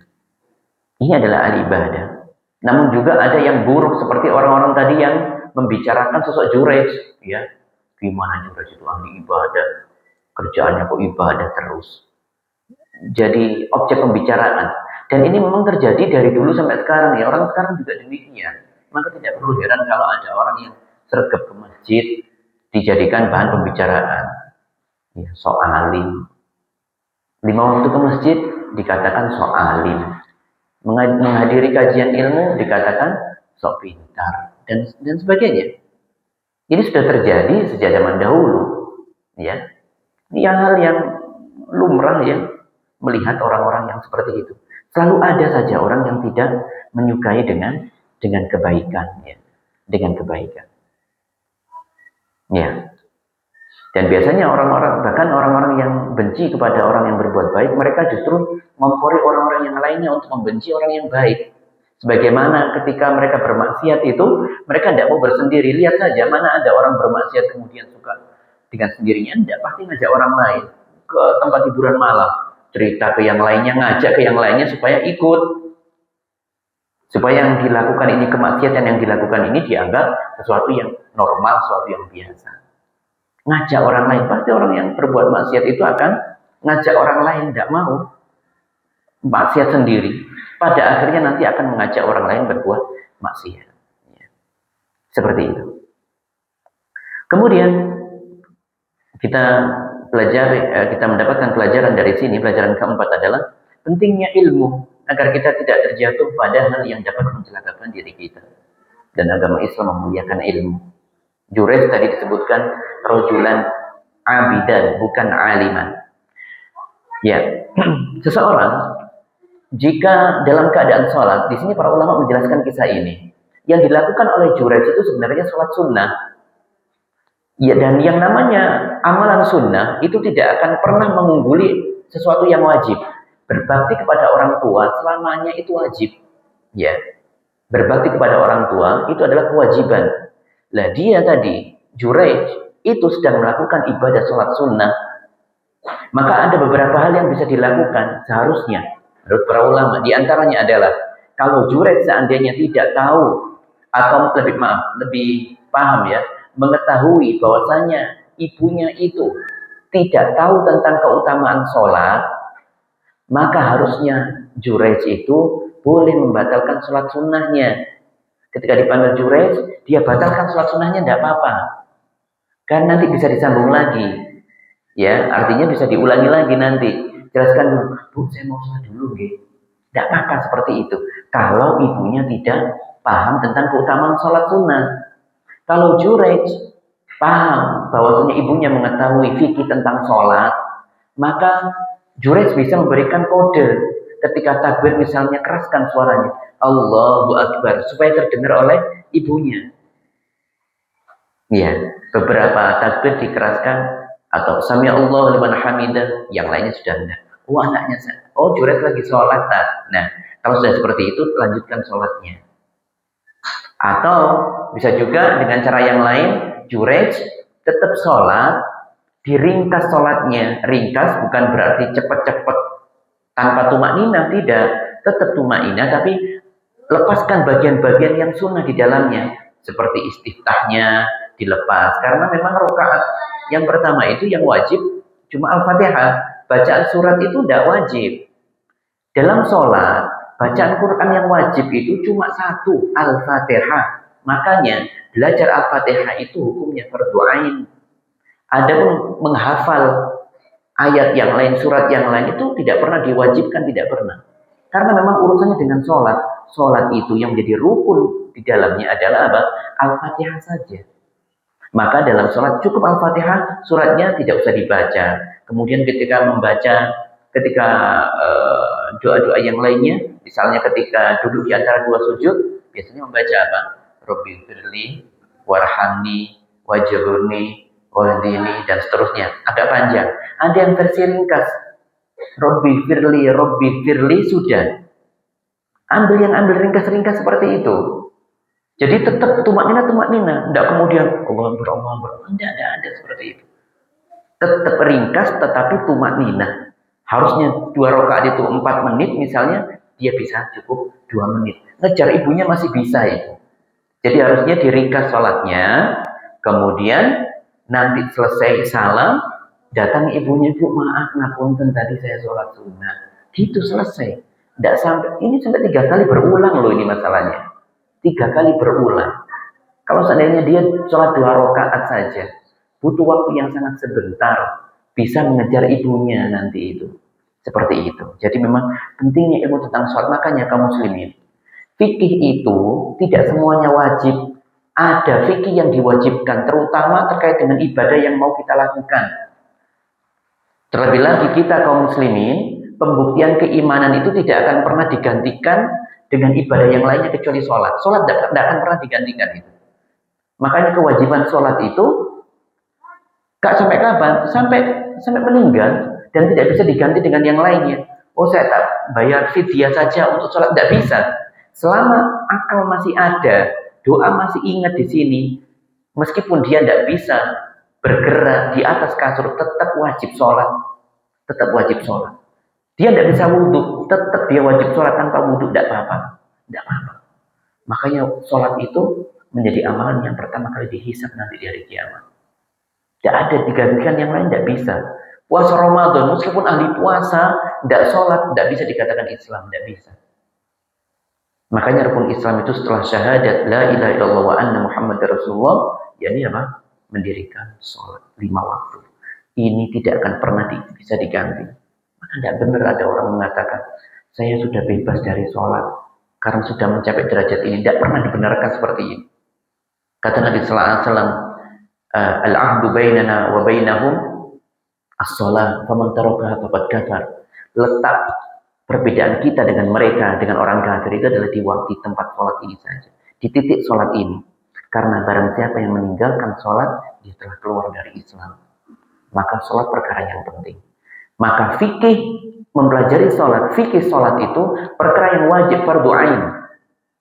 Ini adalah ahli ibadah. Namun juga ada yang buruk seperti orang-orang tadi yang membicarakan sosok Juraij, ya. Gimana Juraij itu ahli ibadah, kerjaannya kok ibadah terus. Jadi objek pembicaraan. Dan ini memang terjadi dari dulu sampai sekarang ya. Orang sekarang juga demikian. Maka tidak perlu heran kalau ada orang yang sergap ke masjid dijadikan bahan pembicaraan. Ya, sok alim. 5 waktu ke masjid dikatakan sok alim. Menghadiri kajian ilmu dikatakan sok pintar dan sebagainya. Ini sudah terjadi sejak zaman dahulu, ya. Ini hal yang lumrah ya, melihat orang-orang yang seperti itu. Selalu ada saja orang yang tidak menyukai dengan kebaikan, ya, dengan kebaikan. Ya. Dan biasanya bahkan orang-orang yang benci kepada orang yang berbuat baik, mereka justru ngompori orang-orang yang lainnya untuk membenci orang yang baik. Sebagaimana ketika mereka bermaksiat itu, mereka tidak mau bersendiri. Lihat saja mana ada orang bermaksiat kemudian suka dengan sendirinya, tidak, pasti ngajak orang lain ke tempat hiburan malam, cerita ke yang lainnya, ngajak ke yang lainnya supaya ikut. Supaya yang dilakukan ini kemaksiatan yang dilakukan ini dianggap sesuatu yang normal, sesuatu yang biasa. Ngajak orang lain, pasti orang yang berbuat maksiat itu akan ngajak orang lain, tidak mau maksiat sendiri. Pada akhirnya nanti akan mengajak orang lain berbuat maksiat. Ya. Seperti itu. Kemudian kita mendapatkan pelajaran dari sini. Pelajaran keempat adalah pentingnya ilmu agar kita tidak terjatuh pada hal yang dapat mencelakakan diri kita. Dan agama Islam memuliakan ilmu. Juraij tadi disebutkan rajulan abidan, bukan aliman. Ya, seseorang jika dalam keadaan sholat, di sini para ulama menjelaskan kisah ini. Yang dilakukan oleh Juraij itu sebenarnya sholat sunnah. Ya, dan yang namanya amalan sunnah itu tidak akan pernah mengungguli sesuatu yang wajib. Berbakti kepada orang tua selamanya itu wajib. Ya, berbakti kepada orang tua itu adalah kewajiban. Lah dia tadi, Juraij, itu sedang melakukan ibadah sholat sunnah. Maka ada beberapa hal yang bisa dilakukan seharusnya. Menurut para ulama, diantaranya adalah kalau Juraij seandainya tidak tahu atau lebih paham ya, mengetahui bahwasanya ibunya itu tidak tahu tentang keutamaan sholat, maka harusnya Juraij itu boleh membatalkan sholat sunnahnya. Ketika dipanggil Juraij, dia batalkan sholat sunnahnya, tidak apa-apa. Kan nanti bisa disambung lagi. Ya, artinya bisa diulangi lagi nanti. Jelaskan dulu, Bu, saya mau sholat dulu, gitu. Tidak apa-apa seperti itu. Kalau ibunya tidak paham tentang keutamaan sholat sunnah. Kalau Juraij paham bahwasanya ibunya mengetahui fikih tentang sholat, maka Juraij bisa memberikan kode ketika takbir misalnya keraskan suaranya, Allahu Akbar, supaya terdengar oleh ibunya. Ya, beberapa takbir dikeraskan atau Sami Allahu liman hamidah, yang lainnya sudah tidak. Oh anaknya, Juraij lagi sholat tak? Nah, kalau sudah seperti itu lanjutkan sholatnya. Atau bisa juga dengan cara yang lain, jurej, tetap sholat, diringkas sholatnya. Ringkas bukan berarti cepat-cepat tanpa tumak nina, tidak. Tetap tumak nina, tapi lepaskan bagian-bagian yang sunnah di dalamnya. Seperti istiftahnya dilepas. Karena memang rakaat yang pertama itu yang wajib cuma Al-Fatihah. Bacaan surat itu tidak wajib. Dalam sholat, bacaan Quran yang wajib itu cuma satu, Al-Fatihah. Makanya belajar Al-Fatihah itu hukumnya fardu ain. Adapun menghafal ayat yang lain, surat yang lain itu tidak pernah diwajibkan, tidak pernah. Karena memang urusannya dengan sholat. Sholat itu yang menjadi rukun di dalamnya adalah apa? Al-Fatihah saja. Maka dalam sholat cukup Al-Fatihah, suratnya tidak usah dibaca. Kemudian ketika membaca, ketika doa-doa yang lainnya, misalnya ketika duduk di antara dua sujud, biasanya membaca apa? Robbi firli, warhamni, wajhurni, wahdini, dan seterusnya. Agak panjang. Ada yang versi ringkas. Robbi firli sudah. Ambil ringkas-ringkas seperti itu. Jadi tetap tumak nina. Tidak kemudian Allah Akbar. Tidak ada seperti itu. Tetap ringkas tetapi tumak nina. Harusnya 2 rakaat itu 4 menit misalnya, dia bisa cukup 2 menit. Ngejar ibunya masih bisa itu. Jadi harusnya diringkas sholatnya, kemudian nanti selesai salam, datang ibunya, Bu maaf ngapunten tadi saya sholat sunnah. Gitu selesai. Tidak sampai, ini sampai 3 kali berulang loh ini masalahnya. 3 kali berulang. Kalau seandainya dia sholat 2 rakaat saja, butuh waktu yang sangat sebentar, bisa mengejar ibunya nanti itu. Seperti itu. Jadi memang pentingnya ilmu tentang sholat. Makanya kaum muslimin, fikih itu tidak semuanya wajib. Ada fikih yang diwajibkan, terutama terkait dengan ibadah yang mau kita lakukan. Terlebih lagi kita kaum muslimin, pembuktian keimanan itu tidak akan pernah digantikan dengan ibadah yang lainnya kecuali sholat. Sholat tidak akan pernah digantikan itu. Makanya kewajiban sholat itu gak sampai kapan? Sampai meninggal, dan tidak bisa diganti dengan yang lainnya. Oh, saya tak bayar fidyah saja untuk sholat, tidak bisa. Selama akal masih ada, doa masih ingat di sini, meskipun dia tidak bisa bergerak di atas kasur, tetap wajib sholat. Tetap wajib sholat. Dia tidak bisa wudhu, tetap dia wajib sholat tanpa wudhu, tidak apa-apa. Tidak apa-apa. Makanya sholat itu menjadi amalan yang pertama kali dihisab nanti di hari kiamat. Tidak ada digantikan yang lain, tidak bisa. Puasa Ramadan, meskipun ahli puasa, tidak sholat, tidak bisa dikatakan Islam, tidak bisa. Makanya rukun Islam itu setelah syahadat la ilaha illallah wa anna Muhammadar Rasulullah, yakni apa? Mendirikan sholat 5 waktu. Ini tidak akan pernah bisa diganti. Maka tidak benar ada orang mengatakan saya sudah bebas dari sholat karena sudah mencapai derajat ini. Tidak pernah dibenarkan seperti ini. Kata Nabi Sallallahu Alaihi Wasallam, al-ahdu bainana wa bainahum as-sholat, faman tarakaha faqad kafar. Letak perbedaan kita dengan mereka, dengan orang kafir itu adalah di waktu tempat sholat ini saja. Di titik sholat ini. Karena barang siapa yang meninggalkan sholat, dia telah keluar dari Islam. Maka sholat perkara yang penting. Maka fikih mempelajari sholat. Fikih sholat itu perkara yang wajib, fardu ain.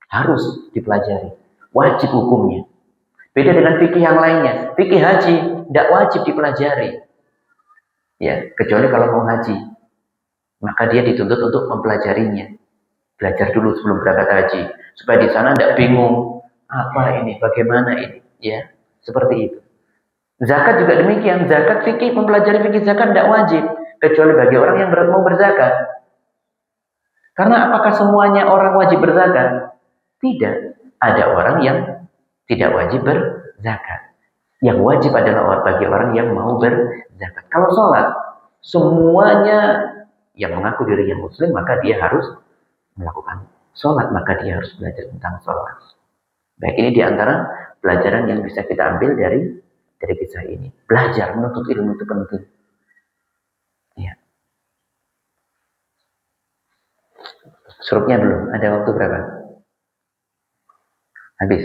Harus dipelajari. Wajib hukumnya. Beda dengan fikih yang lainnya. Fikih haji tidak wajib dipelajari. Ya, kecuali kalau mau haji. Maka dia dituntut untuk mempelajarinya. Belajar dulu sebelum berangkat haji. Supaya di sana tidak bingung. Apa ini? Bagaimana ini? Ya, seperti itu. Zakat juga demikian. Zakat fikih, mempelajari fikih zakat tidak wajib. Kecuali bagi orang yang mau berzakat. Karena apakah semuanya orang wajib berzakat? Tidak. Ada orang yang tidak wajib berzakat. Yang wajib adalah bagi orang yang mau berzakat. Kalau sholat, semuanya yang mengaku dirinya muslim, maka dia harus melakukan sholat, maka dia harus belajar tentang sholat. Baik, ini diantara pelajaran yang bisa kita ambil dari kisah ini. Belajar, menuntut ilmu itu penting. Ya. Surupnya belum, ada waktu berapa? Habis?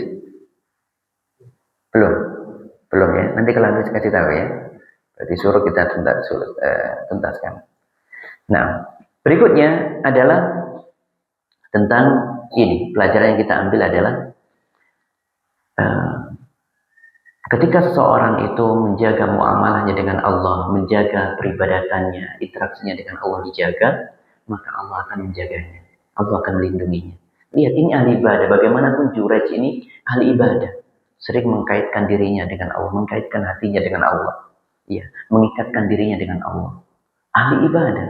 Belum ya. Nanti kalau habis kasih tahu ya. Berarti suruh kita tuntaskan. Nah, berikutnya adalah tentang ini. Pelajaran yang kita ambil adalah Ketika seseorang itu menjaga muamalahnya dengan Allah, menjaga peribadatannya, interaksinya dengan Allah dijaga, maka Allah akan menjaganya. Allah akan melindunginya. Lihat, ini ahli ibadah. Bagaimanapun Jurayj ini ahli ibadah. Sering mengkaitkan dirinya dengan Allah, mengkaitkan hatinya dengan Allah. Ya, mengikatkan dirinya dengan Allah. Ahli ibadah.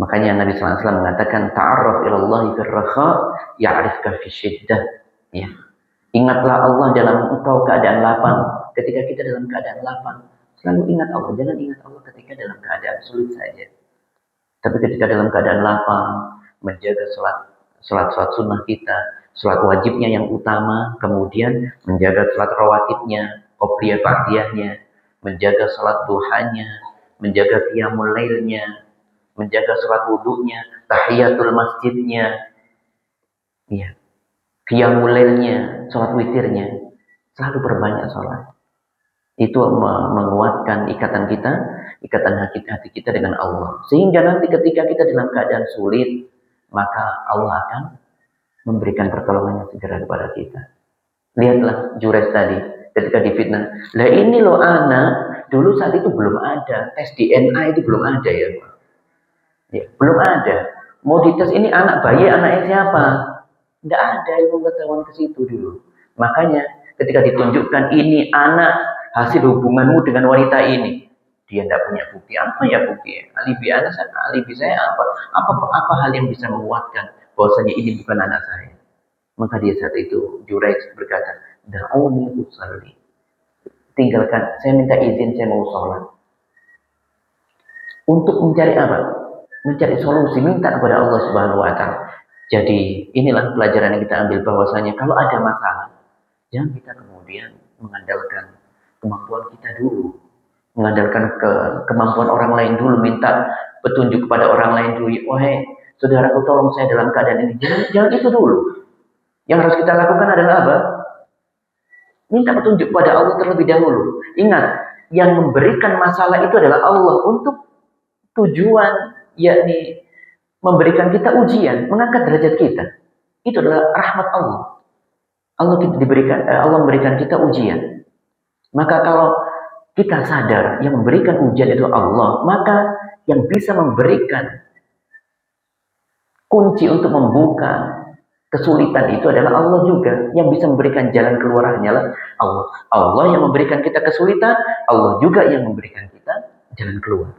Makanya Nabi SAW mengatakan, ta'arraf ilallahi firraha, ya'rifka fi syiddah. Ya. Ingatlah Allah dalam engkau keadaan lapang. Ketika kita dalam keadaan lapang, selalu ingat Allah. Jangan ingat Allah ketika dalam keadaan sulit saja. Tapi ketika dalam keadaan lapang, menjaga sholat sunnah kita, sholat wajibnya yang utama, kemudian menjaga sholat rawatibnya, qobliyah ba'diyahnya, menjaga sholat duhanya, menjaga qiyamul lailnya, menjaga sholat wudhunya, tahiyatul masjidnya, ya, qiyamul lailnya, sholat witirnya, selalu perbanyak sholat. Itu menguatkan ikatan kita, ikatan hati kita dengan Allah. Sehingga nanti ketika kita dalam keadaan sulit, maka Allah akan memberikan pertolongannya segera kepada kita. Lihatlah Jurayj tadi, ketika difitnah. Lah ini loh anak, dulu saat itu belum ada, tes DNA itu belum ada ya. Ya, belum ada. Mau dites ini anak bayi, anaknya siapa? Tidak ada ilmu pengetahuan ke situ dulu. Makanya ketika ditunjukkan ini anak hasil hubunganmu dengan wanita ini, dia tidak punya bukti. Apa ya bukti? Alibi saya apa? Apa hal yang bisa menguatkan bahwasanya ini bukan anak saya? Maka dia saat itu Jurayj berkata, "Da'uni usalli." Tinggalkan, saya minta izin, saya mau sholat. Untuk mencari apa? Mencari solusi, minta kepada Allah Subhanahu wa taala. Jadi inilah pelajaran yang kita ambil bahwasanya kalau ada masalah, jangan kita kemudian mengandalkan kemampuan kita dulu, mengandalkan kemampuan orang lain dulu, minta petunjuk kepada orang lain dulu. Wahai saudaraku, tolong saya dalam keadaan ini. Jangan itu dulu. Yang harus kita lakukan adalah apa? Minta petunjuk kepada Allah terlebih dahulu. Ingat, yang memberikan masalah itu adalah Allah untuk tujuan, yakni memberikan kita ujian, mengangkat derajat kita. Itu adalah rahmat Allah. Allah memberikan kita ujian. Maka kalau kita sadar yang memberikan ujian itu Allah, maka yang bisa memberikan kunci untuk membuka kesulitan itu adalah Allah juga. Yang bisa memberikan jalan keluar hanyalah Allah. Allah yang memberikan kita kesulitan, Allah juga yang memberikan kita jalan keluar.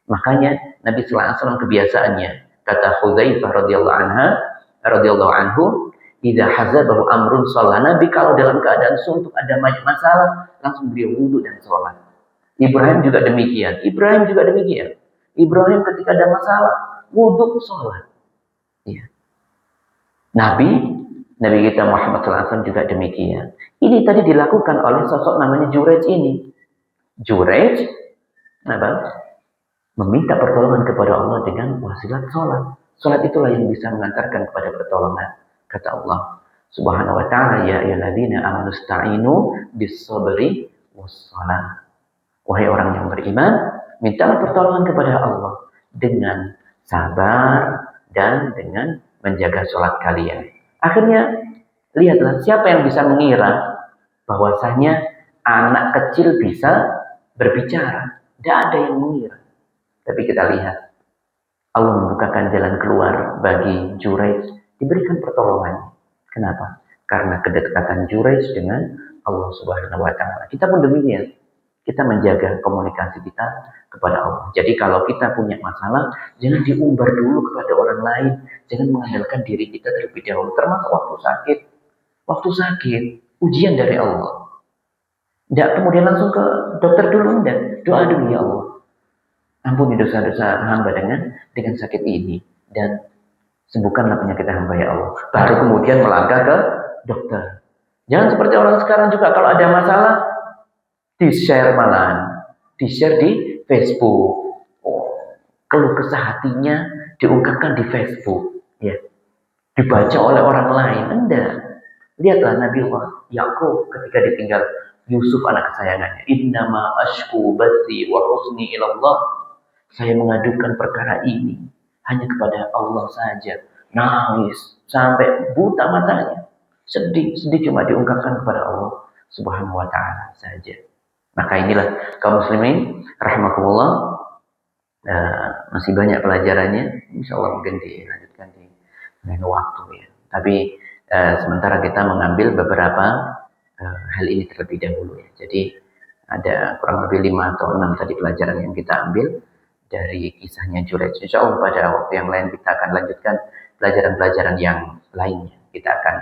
Makanya Nabi sallallahu alaihi wasallam kebiasaannya, kata Hudzaifah radhiyallahu anhu, "Idza hazabahu amrun shalla." Nabi kalau dalam keadaan suntuk ada banyak masalah, langsung beliau wudu dan sholat. Ibrahim juga demikian. Ibrahim ketika ada masalah, wudu sholat. Ya. Nabi kita Muhammad SAW juga demikian. Ini tadi dilakukan oleh sosok namanya Jurayj ini. Jurayj apa? Meminta pertolongan kepada Allah dengan wasilah sholat. Sholat itulah yang bisa mengantarkan kepada pertolongan. Kata Allah Subhanahu wa ta'ala, ya ayyuhalladzina amanu sta'inu bis-sabri was-shalah. Wahai orang yang beriman, mintalah pertolongan kepada Allah dengan sabar dan dengan menjaga sholat kalian. Akhirnya, lihatlah siapa yang bisa mengira bahwasanya anak kecil bisa berbicara. Tidak ada yang mengira. Tapi kita lihat, Allah membukakan jalan keluar bagi Jurayj, diberikan pertolongan. Kenapa? Karena kedekatan Jurayj dengan Allah Subhanahu wa taala. Kita pun demikian. Kita menjaga komunikasi kita kepada Allah. Jadi kalau kita punya masalah, jangan diumbar dulu kepada orang lain. Jangan mengandalkan diri kita terlebih dahulu. Termasuk waktu sakit, ujian dari Allah. Tidak kemudian langsung ke dokter dulu, dan doa dulu, ya Allah, ampuni dosa-dosa hamba dengan sakit ini, dan sembuhkanlah penyakit hamba, ya Allah. Baru kemudian melangkah ke dokter. Jangan seperti orang sekarang juga, kalau ada masalah di-share malahan, di-share di Facebook. Keluh kesah hatinya diungkapkan di Facebook, ya, dibaca oleh orang lain. Enggak. Lihatlah Nabi Allah Yakub ketika ditinggal Yusuf anak kesayangannya. Innama ashku bathi wa husni ilallah. Saya mengadukan perkara ini hanya kepada Allah saja. Nangis sampai buta matanya. Sedih cuma diungkapkan kepada Allah. Subhanahu wa taala saja. Maka inilah kaum muslimin rahimakumullah, masih banyak pelajarannya, insyaallah mungkin dilanjutkan di lain waktu ya. Tapi sementara kita mengambil beberapa hal ini terlebih dahulu ya. Jadi ada kurang lebih 5 atau 6 tadi pelajaran yang kita ambil dari kisahnya Jurayj. Insya Allah pada waktu yang lain kita akan lanjutkan pelajaran-pelajaran yang lainnya. Kita akan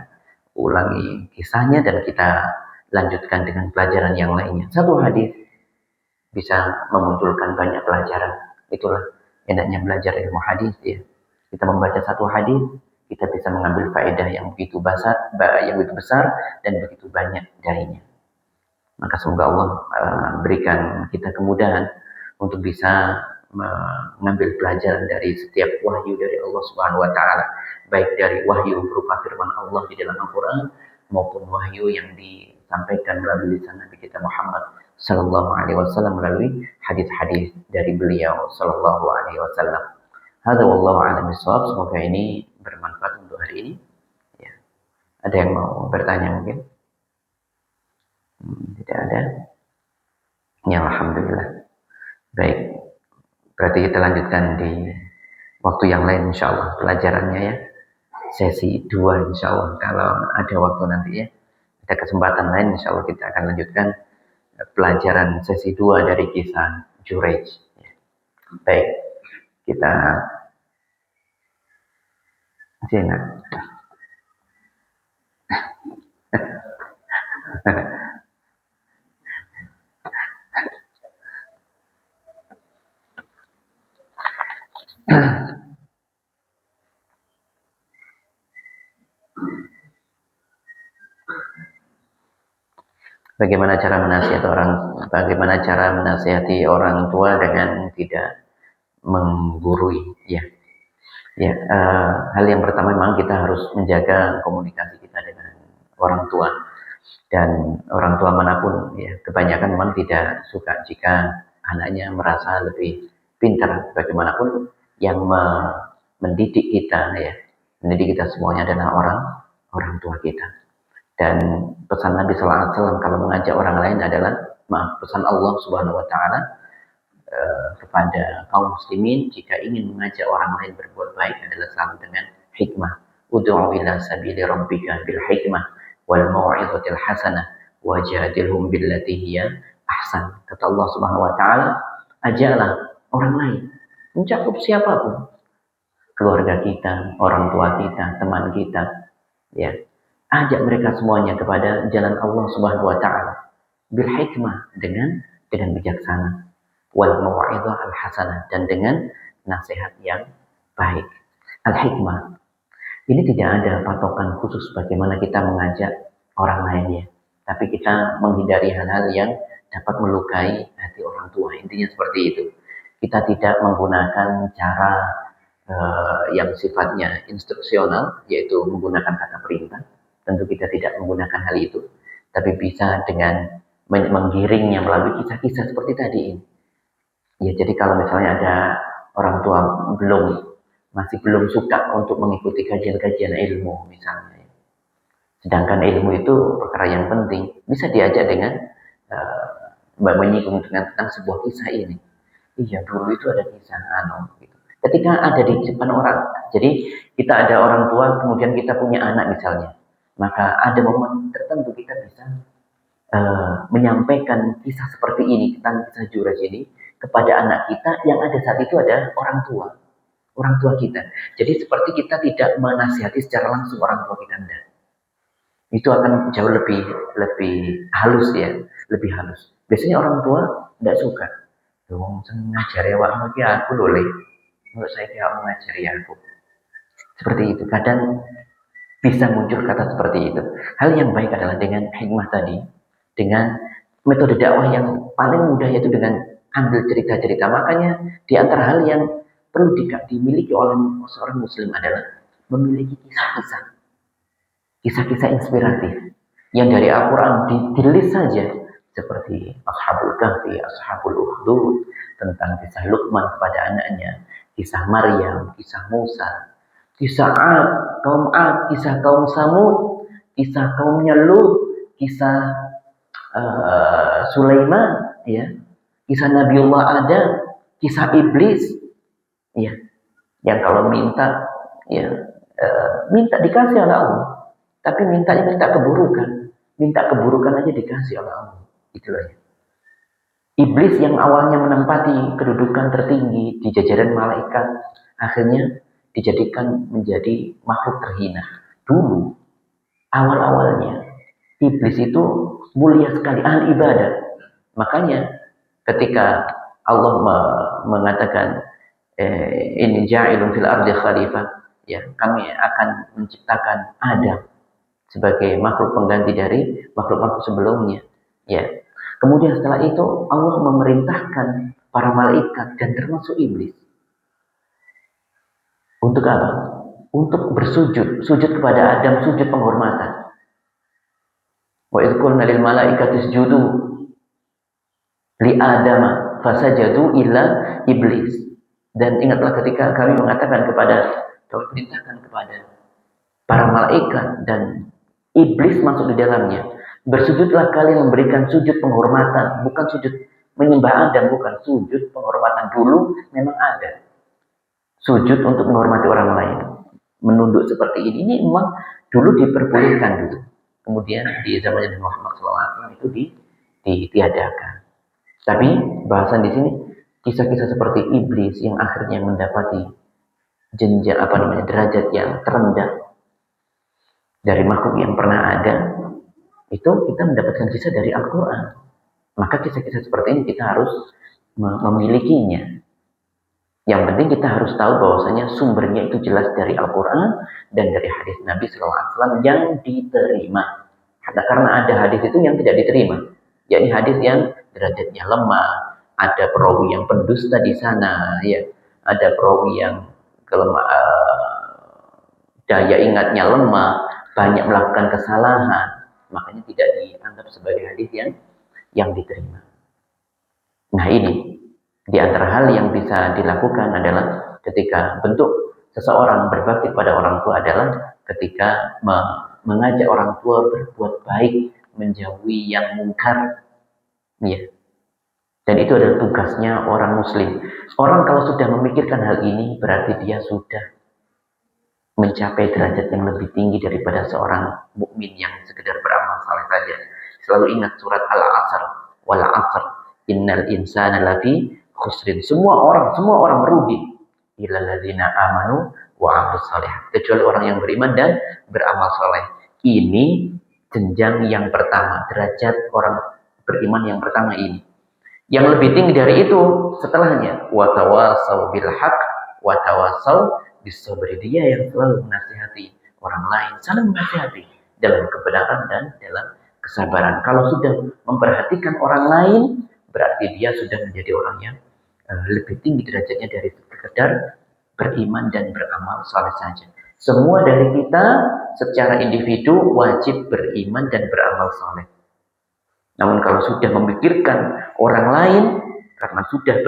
ulangi kisahnya dan kita lanjutkan dengan pelajaran yang lainnya. Satu hadis bisa memunculkan banyak pelajaran. Itulah enaknya belajar ilmu hadis ya. Kita membaca satu hadis, kita bisa mengambil faedah yang begitu besar dan begitu banyak darinya. Maka semoga Allah berikan kita kemudahan untuk bisa mengambil pelajaran dari setiap wahyu dari Allah Subhanahu wa taala, baik dari wahyu berupa firman Allah di dalam Al-Qur'an maupun wahyu yang disampaikan melalui lisan Nabi kita Muhammad sallallahu alaihi wasallam melalui hadis-hadis dari beliau sallallahu alaihi wasallam. Hadza wallahu a'lam bishawab. Semoga ini bermanfaat untuk hari ini. Ya. Ada yang mau bertanya mungkin? Tidak ada. Ya alhamdulillah. Baik. Berarti kita lanjutkan di waktu yang lain insyaallah pelajarannya ya. Sesi 2 insyaallah kalau ada waktu nanti ya. Ada kesempatan lain insyaallah kita akan lanjutkan pelajaran sesi 2 dari kisah Jurayj. Baik. Kita masih ingat. Bagaimana cara menasihati orang tua dengan tidak menggurui ya. Ya, hal yang pertama memang kita harus menjaga komunikasi kita dengan orang tua, dan orang tua manapun ya kebanyakan memang tidak suka jika anaknya merasa lebih pintar. Bagaimanapun yang mendidik kita ya, mendidik kita semuanya adalah orang tua kita. Dan pesan Nabi Sallallahu Alaihi Wasallam kalau mengajak orang lain adalah, pesan Allah Subhanahu Wa Taala kepada kaum muslimin jika ingin mengajak orang lain berbuat baik adalah selalu dengan hikmah. Ud'u ila sabili rabbika bil hikmah wal mau'izatil hasanah wajadilhum billati hiya ahsan. Kata Allah Subhanahu Wa Taala, ajaklah orang lain, mencakup siapapun, keluarga kita, orang tua kita, teman kita, ya. Ajak mereka semuanya kepada jalan Allah Subhanahu wa taala bil hikmah, dengan bijaksana, wal mau'izah al hasanah, dan dengan nasihat yang baik. Al hikmah ini tidak ada patokan khusus bagaimana kita mengajak orang lain ya, tapi kita menghindari hal-hal yang dapat melukai hati orang tua. Intinya seperti itu. Kita tidak menggunakan cara yang sifatnya instruksional, yaitu menggunakan kata perintah. Tentu kita tidak menggunakan hal itu, tapi bisa dengan menggiringnya melalui kisah-kisah seperti tadi ini. Ya, jadi kalau misalnya ada orang tua masih belum suka untuk mengikuti kajian-kajian ilmu misalnya, sedangkan ilmu itu perkara yang penting, bisa diajak dengan menyinggung tentang sebuah kisah ini. Iya, dulu itu ada kisah gitu. Ketika ada di depan orang, jadi kita ada orang tua, kemudian kita punya anak misalnya, maka ada momen tertentu kita bisa menyampaikan kisah seperti ini, tentang kisah Jurayj ini kepada anak kita yang ada saat itu ada orang tua kita. Jadi seperti kita tidak menasihati secara langsung orang tua kita, enggak. Itu akan jauh lebih halus ya, lebih halus. Biasanya orang tua tidak suka. Wong ngajari awakmu iki aku lho, menurut saya kamu ngajari aku. Seperti itu. Kadang bisa muncul kata seperti itu. Hal yang baik adalah dengan hikmah tadi, dengan metode dakwah yang paling mudah, yaitu dengan ambil cerita-cerita. Makanya di antara hal yang perlu dimiliki oleh seorang muslim adalah memiliki kisah-kisah inspiratif yang dari Al-Quran ditulis saja, seperti Ashabul Kahfi, Ashabul Ukhdud, tentang kisah Luqman kepada anaknya, kisah Maryam, kisah Musa, kisah kaum Ad, kisah kaum Samud, kisah kaumnya Lut, kisah Sulaiman, ya, kisah Nabiullah Adam, kisah iblis, ya, yang kalau minta, ya, minta dikasih oleh Allah, tapi mintanya minta keburukan aja dikasih oleh Allah, itulah ya. Iblis yang awalnya menempati kedudukan tertinggi di jajaran malaikat, akhirnya dijadikan menjadi makhluk terhina. Dulu, awal-awalnya, iblis itu mulia sekali, ahli ibadah. Makanya ketika Allah mengatakan, ini ja'ilun fil ardi khalifah, ya, kami akan menciptakan Adam sebagai makhluk pengganti dari makhluk-makhluk sebelumnya. Ya. Kemudian setelah itu Allah memerintahkan para malaikat dan termasuk iblis untuk apa? Untuk bersujud, sujud kepada Adam, sujud penghormatan. Wa idh qulna lil malaikati isjudu li Adam fasajadu illa iblis. Dan ingatlah ketika kami mengatakan kami perintahkan kepada para malaikat dan iblis masuk di dalamnya. Bersujudlah kalian, memberikan sujud penghormatan, bukan sujud menyembah Adam, bukan sujud penghormatan. Dulu memang ada sujud untuk menghormati orang lain, menunduk seperti ini memang dulu diperbolehkan dulu. Kemudian di zaman Nabi Muhammad SAW itu ditiadakan. Tapi bahasan di sini kisah-kisah seperti iblis yang akhirnya mendapati jenjang derajat yang terendah dari makhluk yang pernah ada, itu kita mendapatkan kisah dari Al-Quran. Maka kisah-kisah seperti ini kita harus memilikinya. Yang penting kita harus tahu bahwasanya sumbernya itu jelas dari Al-Quran dan dari hadis Nabi SAW yang diterima. Karena ada hadis itu yang tidak diterima, yakni hadis yang derajatnya lemah, ada perawi yang pendusta di sana, ya, ada perawi yang daya ingatnya lemah, banyak melakukan kesalahan, makanya tidak dianggap sebagai hadis yang diterima. Nah, ini di antara hal yang bisa dilakukan adalah ketika bentuk seseorang berbakti pada orang tua adalah ketika mengajak orang tua berbuat baik, menjauhi yang mungkar, ya. Dan itu adalah tugasnya orang muslim. Orang kalau sudah memikirkan hal ini berarti dia sudah mencapai derajat yang lebih tinggi daripada seorang mukmin yang sekedar beramal saleh saja. Selalu ingat surat Al-Asr, wal 'asr, innal insana lafi khusrin. Semua orang merugi. Illal ladzina amanu wa 'amilus shalihat. Kecuali orang yang beriman dan beramal saleh. Ini jenjang yang pertama, derajat orang beriman yang pertama ini. Yang lebih tinggi dari itu setelahnya, wa tawassaw bil haqq wa tawassaw bis sabr. Dia yang selalu menasihati orang lain, saling menasihati dalam kebenaran dan dalam kesabaran. Kalau sudah memperhatikan orang lain, berarti dia sudah menjadi orang yang lebih tinggi derajatnya dari sekedar beriman dan beramal saleh saja. Semua dari kita secara individu wajib beriman dan beramal saleh. Namun kalau sudah memikirkan orang lain karena sudah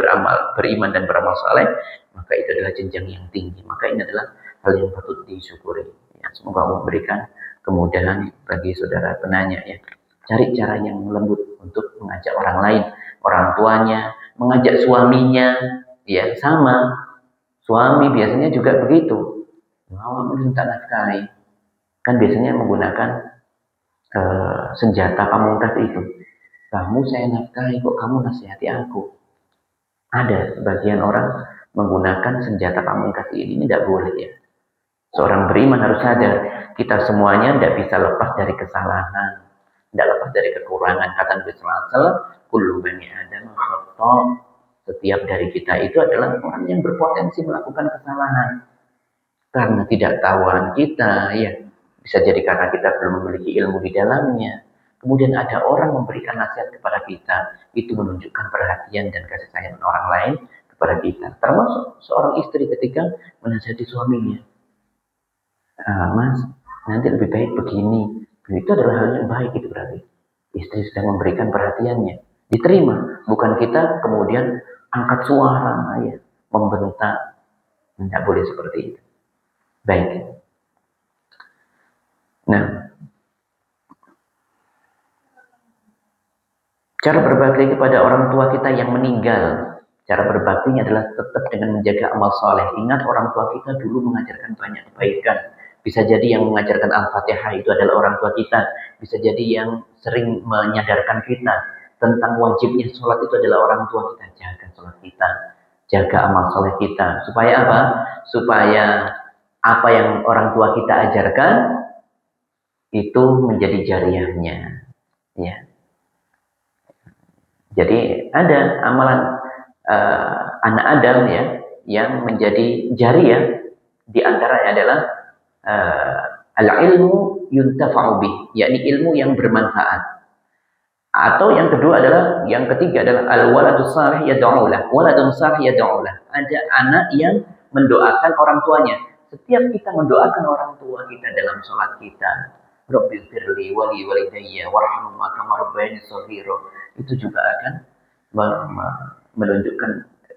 beriman dan beramal saleh, maka itu adalah jenjang yang tinggi. Maka ini adalah hal yang patut disyukuri. Ya, semoga Allah memberikan kemudahan bagi saudara penanya, ya. Cari cara yang lembut untuk mengajak orang lain, orang tuanya, mengajak suaminya, ya sama. Suami biasanya juga begitu. Mau minta nafkahi, kan biasanya menggunakan senjata pamungkas itu. Kamu saya nafkahi, kok kamu nasihati aku? Ada sebagian orang menggunakan senjata pamungkas ini tidak boleh, ya. Seorang beriman harus sadar, kita semuanya tidak bisa lepas dari kesalahan, tidak lepas dari kekurangan. Kata Nabi SAW, kullu bani Adam khata'. Setiap dari kita itu adalah orang yang berpotensi melakukan kesalahan. Karena tidak tahuan kita, ya, bisa jadi karena kita belum memiliki ilmu di dalamnya. Kemudian ada orang memberikan nasihat kepada kita, itu menunjukkan perhatian dan kasih sayang orang lain kepada kita. Termasuk seorang istri ketika menasihati suaminya. Mas, nanti lebih baik begini. Itu adalah hal yang baik, itu berarti istri sedang memberikan perhatiannya. Diterima, bukan kita kemudian angkat suara, ya, membentak. Tidak boleh seperti itu. Baik. Nah, Cara berbakti kepada orang tua kita yang meninggal. Cara berbaktinya adalah tetap dengan menjaga amal soleh. Ingat orang tua kita dulu mengajarkan banyak kebaikan. Bisa jadi yang mengajarkan Al-Fatihah itu adalah orang tua kita. Bisa jadi yang sering menyadarkan kita tentang wajibnya sholat itu adalah orang tua kita. Jaga sholat kita. Jaga amal soleh kita. Supaya apa? Supaya apa yang orang tua kita ajarkan itu menjadi jariahnya. Ya. Jadi ada amalan anak Adam ya yang menjadi jariah, di antaranya adalah al-ilmu yuntafa'u bih, yakni ilmu yang bermanfaat. Atau yang kedua adalah, yang ketiga adalah al-waladus salih yad'ulah, waladun salih yad'ulah. Ada anak yang mendoakan orang tuanya. Setiap kita mendoakan orang tua kita dalam sholat kita, Rabbighfirli wali walidayya warhamhuma kama rabbayani shaghira, itu juga akan menunjukkan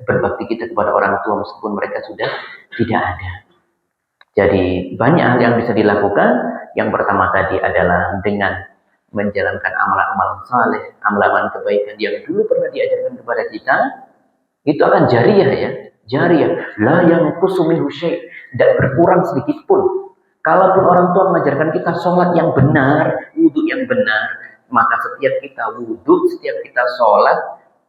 berbakti kita kepada orang tua meskipun mereka sudah tidak ada. Jadi banyak hal yang bisa dilakukan. Yang pertama tadi adalah dengan menjalankan amalan-amalan saleh, amalan kebaikan yang dulu pernah diajarkan kepada kita, itu akan jariah ya. Jariah, la yanqusu minhu syai', tidak berkurang sedikit pun. Kalaupun orang tua mengajarkan kita sholat yang benar, wudhu yang benar, maka setiap kita wudhu, setiap kita sholat,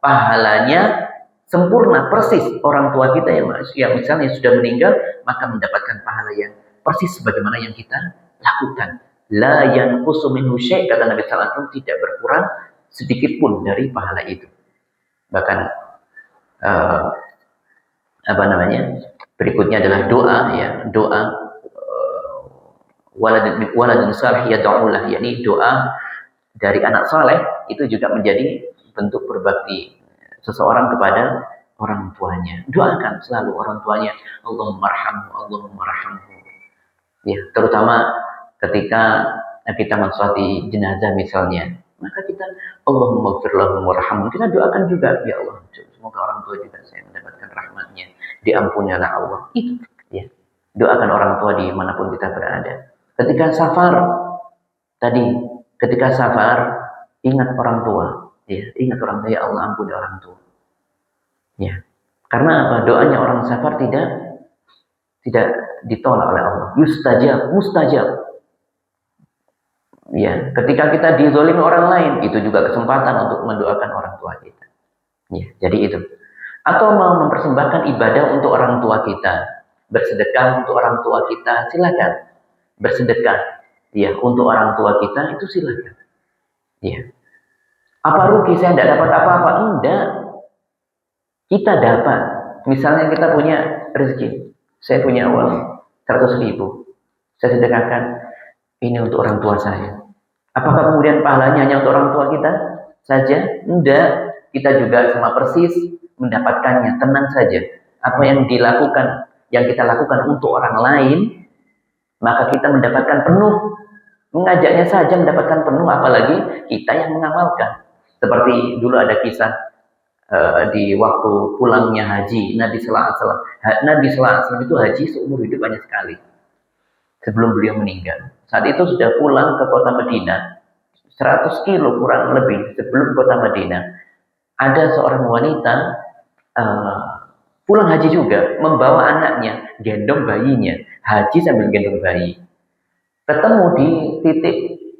pahalanya sempurna persis. Orang tua kita yang misalnya sudah meninggal, maka mendapatkan pahala yang persis sebagaimana yang kita lakukan. La yanqusu minhu syai', kata Nabi sallallahu alaihi wasallam, tidak berkurang sedikit pun dari pahala itu. Bahkan berikutnya adalah doa ya, doa waladun salih yad'ulah, yakni doa dari anak saleh itu juga menjadi bentuk berbakti seseorang kepada orang tuanya. Doakan selalu orang tuanya, Allahumma arhamhu, Allahumma arhamhu. Ya, terutama ketika kita mensolati jenazah misalnya, maka kita Allahumma ighfir lahum warhamhum. Kita doakan juga, ya Allah, semoga orang tua juga saya mendapatkan rahmatnya, diampunilah Allah. Itu ya. Doakan orang tua dimanapun kita berada. Ketika safar tadi, ketika safar ingat orang tua, ya, ingat orang tua, ya Allah ampuni orang tua. Ya. Karena apa? Doanya orang safar tidak ditolak oleh Allah. Mustajab. Ya, ketika kita dizalimi orang lain, itu juga kesempatan untuk mendoakan orang tua kita. Ya, jadi itu. Atau mau mempersembahkan ibadah untuk orang tua kita, bersedekah untuk orang tua kita, silakan. Bersedekah ya untuk orang tua kita itu silakan. Ya. Apa rugi saya tidak dapat apa-apa? Enggak. Kita dapat. Misalnya kita punya rezeki. Saya punya uang 100.000. Saya sedekahkan ini untuk orang tua saya. Apakah kemudian pahalanya hanya untuk orang tua kita saja? Enggak. Kita juga sama persis mendapatkannya. Tenang saja. Apa yang kita lakukan untuk orang lain, maka kita mendapatkan penuh. Mengajaknya saja mendapatkan penuh, apalagi kita yang mengamalkan. Seperti dulu ada kisah di waktu pulangnya haji Nabi sallallahu alaihi wasallam itu haji seumur hidup hanya sekali sebelum beliau meninggal. Saat itu sudah pulang ke kota Madinah 100 kilo kurang lebih sebelum kota Madinah. Ada seorang wanita pulang haji juga, membawa anaknya, gendong bayinya, haji sambil gendong bayi. Ketemu di titik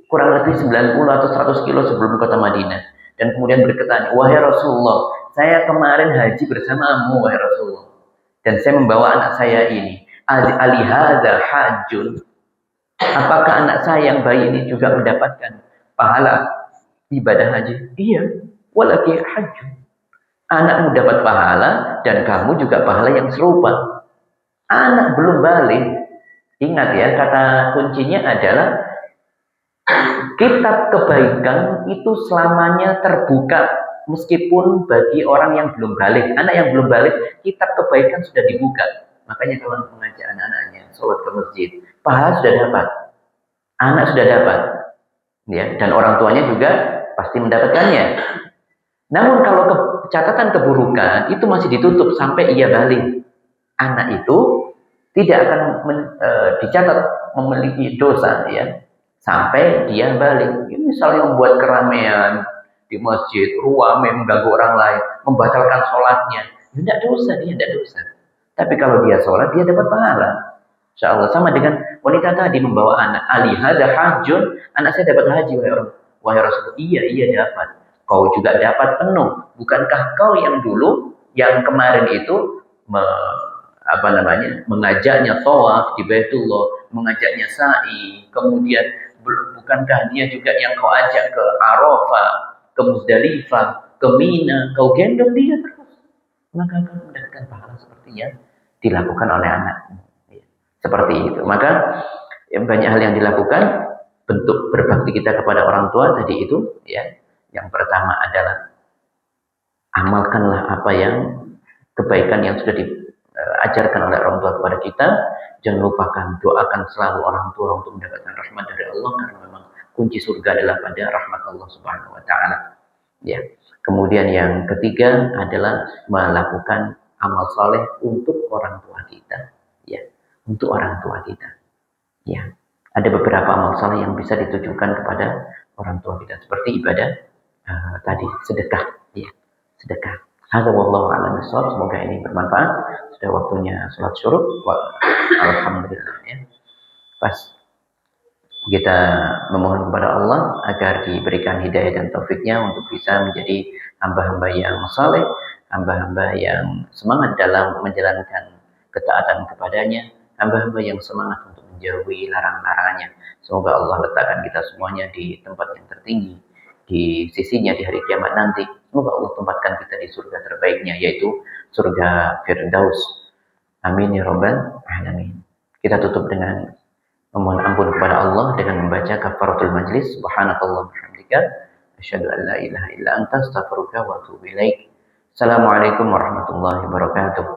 kurang lebih 90 atau 100 kilo sebelum kota Madinah. Dan kemudian berkata, wahai Rasulullah, saya kemarin haji bersamamu, wahai Rasulullah. Dan saya membawa anak saya ini. Alihada hajjun. Apakah anak saya yang bayi ini juga mendapatkan pahala ibadah haji? Iya, walaki hajjun. Anakmu dapat pahala dan kamu juga pahala yang serupa. Anak belum balik. Ingat ya, kata kuncinya adalah kitab kebaikan itu selamanya terbuka meskipun bagi orang yang belum balik. Anak yang belum balik, kitab kebaikan sudah dibuka. Makanya kalau mengajak anak-anaknya sholat ke masjid, pahala sudah dapat, anak sudah dapat, ya, dan orang tuanya juga pasti mendapatkannya. Namun kalau catatan keburukan itu masih ditutup sampai ia balik. Anak itu tidak akan dicatat memiliki dosa ya sampai dia balik. Misalnya membuat keramaian di masjid, ruame mengganggu orang lain, membatalkan sholatnya, tidak dosa, dia tidak dosa. Tapi kalau dia sholat, dia dapat pahala. Insya Allah sama dengan wanita tadi membawa anak. Ali hada hajun, anak saya dapat haji wahai Rasul. Iya, iya dapat. Kau juga dapat penuh. Bukankah kau yang dulu, yang kemarin itu mengajaknya tawaf di Baitullah, mengajaknya sa'i, kemudian bukankah dia juga yang kau ajak ke Arafah, ke Muzdalifah, ke Mina, kau gendong dia terus, maka kau mendapatkan pahala seperti yang dilakukan oleh anakmu. Seperti itu. Maka banyak hal yang dilakukan bentuk berbakti kita kepada orang tua tadi itu, ya. Yang pertama adalah amalkanlah apa yang kebaikan yang sudah diajarkan oleh orang tua kepada kita. Jangan lupakan doakan selalu orang tua untuk mendapatkan rahmat dari Allah, karena memang kunci surga adalah pada rahmat Allah Subhanahu wa taala. Ya. Kemudian yang ketiga adalah melakukan amal soleh untuk orang tua kita. Ya. Untuk orang tua kita. Ya. Ada beberapa amal soleh yang bisa ditujukan kepada orang tua kita, seperti ibadah tadi, sedekah. Ya. Sedekah. Hadza wallahu a'lam bishawab. Semoga ini bermanfaat. Sudah waktunya sholat syuruk. Alhamdulillah, ya. Pas kita memohon kepada Allah agar diberikan hidayah dan taufiknya untuk bisa menjadi hamba-hamba yang saleh, hamba-hamba yang semangat dalam menjalankan ketaatan kepadanya, hamba-hamba yang semangat untuk menjauhi larang-larangannya. Semoga Allah letakkan kita semuanya di tempat yang tertinggi di sisinya di hari kiamat nanti. Semoga Allah tempatkan kita di surga terbaiknya, yaitu surga Firdaus. Amin ya rabbal alamin. Kita tutup dengan memohon ampun kepada Allah dengan membaca kafaratul majlis. Subhanakallah bihamdika asyhadu an la ilaha illa anta astaghfiruka wa atubu ilaik. Assalamualaikum warahmatullahi wabarakatuh.